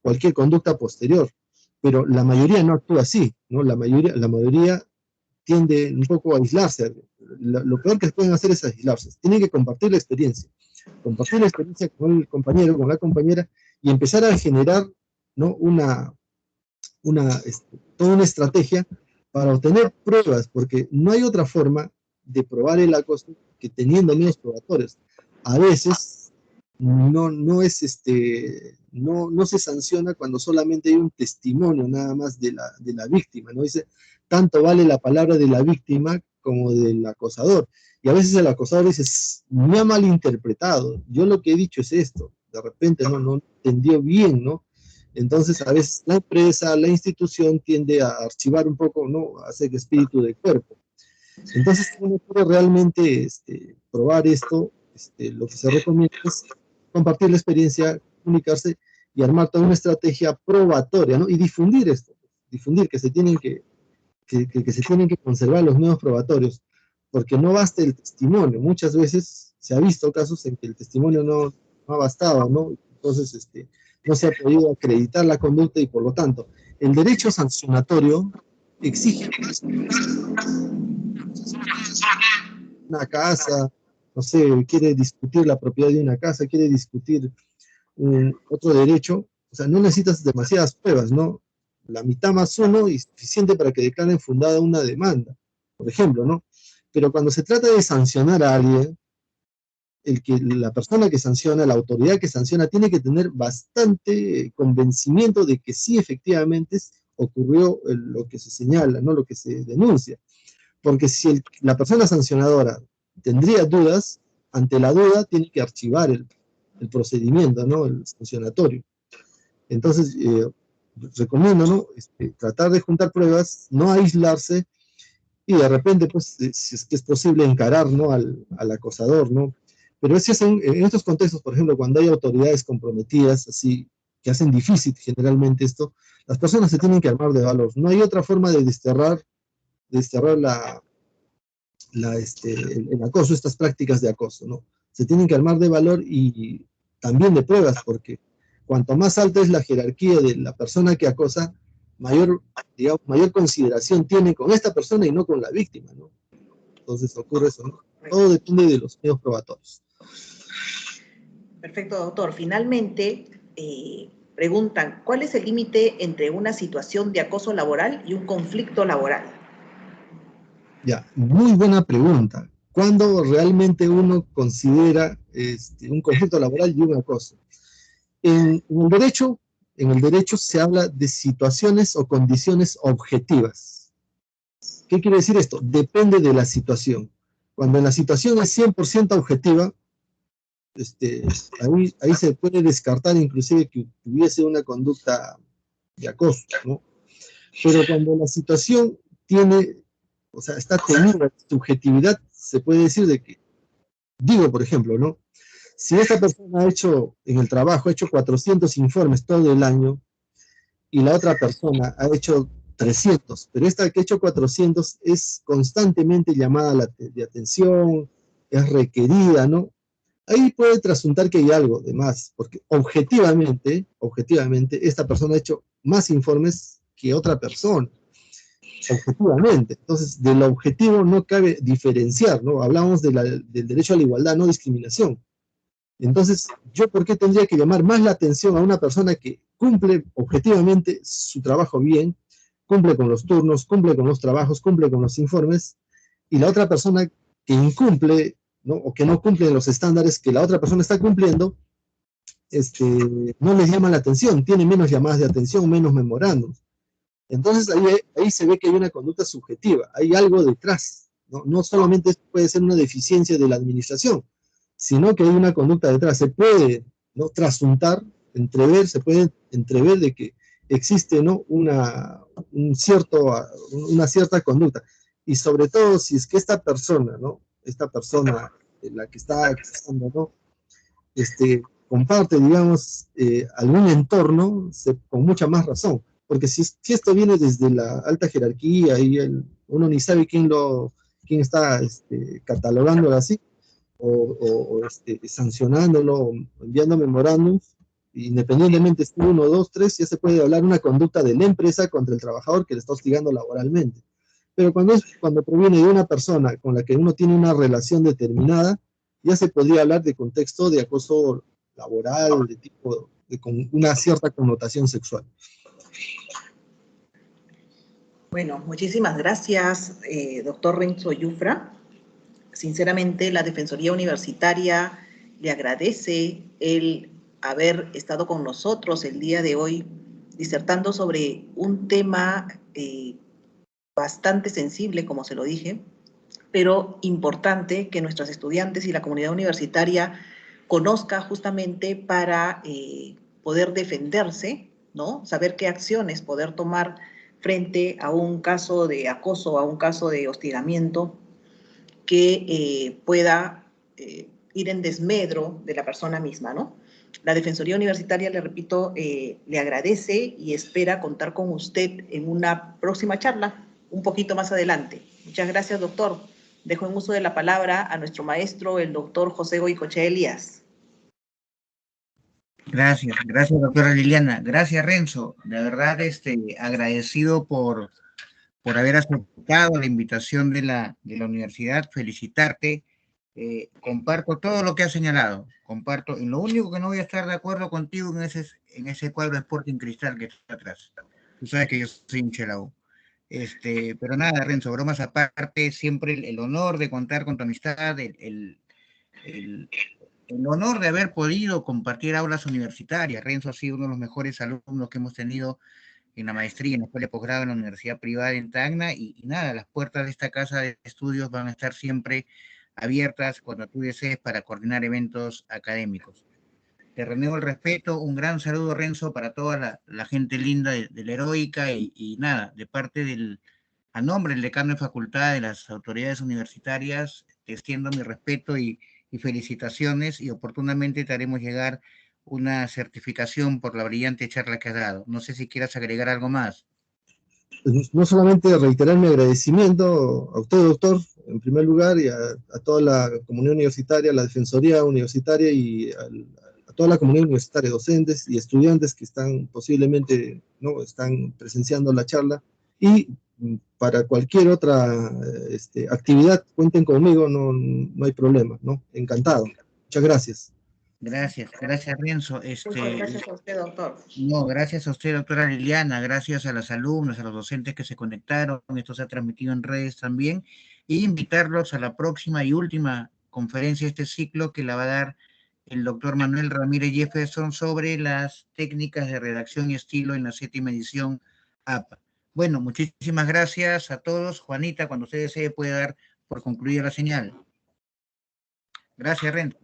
cualquier conducta posterior. Pero la mayoría no actúa así, ¿no? La mayoría tiende un poco a aislarse. Lo peor que pueden hacer es aislarse. Tienen que compartir la experiencia con el compañero, con la compañera, y empezar a generar, ¿no? Toda una estrategia para obtener pruebas, porque no hay otra forma de probar el acoso que teniendo medios probatorios. A veces no se sanciona cuando solamente hay un testimonio nada más de la víctima, ¿no? Dice, tanto vale la palabra de la víctima como del acosador. Y a veces el acosador dice, me ha malinterpretado, yo lo que he dicho es esto, de repente no entendió bien, ¿no? Entonces, a veces la empresa, la institución tiende a archivar un poco, ¿no? Hacer espíritu de cuerpo. Entonces, si uno quiere realmente probar esto, lo que se recomienda es compartir la experiencia, comunicarse y armar toda una estrategia probatoria, ¿no? Y difundir esto, difundir que se tienen que conservar los medios probatorios, porque no basta el testimonio. Muchas veces se ha visto casos en que el testimonio no ha bastado, ¿no? Entonces, no se ha podido acreditar la conducta y por lo tanto, el derecho sancionatorio exige más una casa, no sé, quiere discutir la propiedad de una casa, quiere discutir otro derecho, o sea, no necesitas demasiadas pruebas, ¿no? La mitad más uno es suficiente para que declaren fundada una demanda, por ejemplo, ¿no? Pero cuando se trata de sancionar a alguien, la persona que sanciona, la autoridad que sanciona, tiene que tener bastante convencimiento de que sí efectivamente ocurrió lo que se señala, ¿no? Lo que se denuncia. Porque si la persona sancionadora tendría dudas, ante la duda tiene que archivar el procedimiento, ¿no? El sancionatorio. Entonces, recomiendo, ¿no? Tratar de juntar pruebas, no aislarse, y de repente, pues, si es que es posible encarar, ¿no? al acosador, ¿no? Pero si en estos contextos, por ejemplo, cuando hay autoridades comprometidas, así, que hacen difícil generalmente esto, las personas se tienen que armar de valor. No hay otra forma de desterrar el acoso, estas prácticas de acoso, ¿no? Se tienen que armar de valor y también de pruebas, porque cuanto más alta es la jerarquía de la persona que acosa, mayor consideración tiene con esta persona y no con la víctima, ¿no? Entonces ocurre eso, ¿no? Todo depende de los medios probatorios. Perfecto, doctor. Finalmente, preguntan, ¿cuál es el límite entre una situación de acoso laboral y un conflicto laboral? Ya, muy buena pregunta. ¿Cuándo realmente uno considera un conflicto laboral y un acoso? En el derecho se habla de situaciones o condiciones objetivas. ¿Qué quiere decir esto? Depende de la situación. Cuando la situación es 100% objetiva, ahí se puede descartar inclusive que hubiese una conducta de acoso, ¿no? Pero cuando la situación está tenida subjetividad, se puede decir de que, digo, por ejemplo, ¿no? Si esta persona en el trabajo, ha hecho 400 informes todo el año, y la otra persona ha hecho 300, pero esta que ha hecho 400 es constantemente llamada de atención, es requerida, ¿no? Ahí puede trasuntar que hay algo de más, porque objetivamente, esta persona ha hecho más informes que otra persona, objetivamente. Entonces, del objetivo no cabe diferenciar, ¿no? Hablamos del derecho a la igualdad, no discriminación. Entonces, ¿yo por qué tendría que llamar más la atención a una persona que cumple objetivamente su trabajo bien, cumple con los turnos, cumple con los trabajos, cumple con los informes, y la otra persona que incumple, ¿no? O que no cumple los estándares que la otra persona está cumpliendo, no les llama la atención, tiene menos llamadas de atención, menos memorándums? Entonces ahí se ve que hay una conducta subjetiva, hay algo detrás, ¿no? No solamente puede ser una deficiencia de la administración, sino que hay una conducta detrás. Se puede, ¿no? Trasuntar, se puede entrever de que existe, ¿no? una cierta conducta. Y sobre todo si es que esta persona, ¿no? Esta persona, la que está acusando, ¿no? Comparte, digamos, algún entorno con mucha más razón. Porque si esto viene desde la alta jerarquía y uno ni sabe quién está catalogándolo así, o sancionándolo, o enviando memorándums, independientemente si uno, dos, tres, ya se puede hablar una conducta de la empresa contra el trabajador que le está hostigando laboralmente. Pero cuando proviene de una persona con la que uno tiene una relación determinada, ya se podría hablar de contexto de acoso laboral, con una cierta connotación sexual. Bueno, muchísimas gracias, doctor Renzo Yufra. Sinceramente, la Defensoría Universitaria le agradece el haber estado con nosotros el día de hoy disertando sobre un tema bastante sensible, como se lo dije, pero importante que nuestros estudiantes y la comunidad universitaria conozca justamente para poder defenderse, ¿no? Saber qué acciones poder tomar frente a un caso de acoso, a un caso de hostigamiento que pueda ir en desmedro de la persona misma, ¿no? La Defensoría Universitaria, le repito, le agradece y espera contar con usted en una próxima charla, un poquito más adelante. Muchas gracias, doctor. Dejo en uso de la palabra a nuestro maestro, el doctor José Goicoechea Elías. Gracias, doctora Liliana. Gracias, Renzo. De verdad, agradecido por haber aceptado la invitación de la universidad, felicitarte. Comparto todo lo que has señalado, comparto, y lo único que no voy a estar de acuerdo contigo en ese cuadro Sporting Cristal que está atrás. Tú sabes que yo soy hincha de la U. Pero nada, Renzo, bromas aparte, siempre el honor de contar con tu amistad, el honor de haber podido compartir aulas universitarias. Renzo ha sido uno de los mejores alumnos que hemos tenido en la maestría, en la escuela de posgrado en la Universidad Privada en Tacna, y nada, las puertas de esta casa de estudios van a estar siempre abiertas cuando tú desees para coordinar eventos académicos. Te renuevo el respeto, un gran saludo, Renzo, para toda la gente linda de la Heroica, y nada, de parte a nombre del decano de facultad, de las autoridades universitarias, te extiendo mi respeto y felicitaciones, y oportunamente te haremos llegar una certificación por la brillante charla que has dado. No sé si quieras agregar algo más. Pues no solamente reiterar mi agradecimiento a usted, doctor, en primer lugar, y a toda la comunidad universitaria, a la Defensoría Universitaria y a toda la comunidad universitaria, docentes y estudiantes que están posiblemente, ¿no?, están presenciando la charla, y para cualquier otra actividad, cuenten conmigo, no hay problema, ¿no? Encantado. Muchas gracias. Gracias, Renzo. Muchas gracias a usted, doctor. No, gracias a usted, doctora Liliana, gracias a las alumnas, a los docentes que se conectaron, esto se ha transmitido en redes también, y invitarlos a la próxima y última conferencia de este ciclo que la va a dar el doctor Manuel Ramírez Jefferson sobre las técnicas de redacción y estilo en la 7ª edición APA. Bueno, muchísimas gracias a todos. Juanita, cuando usted desee puede dar por concluida la señal. Gracias, Renzo.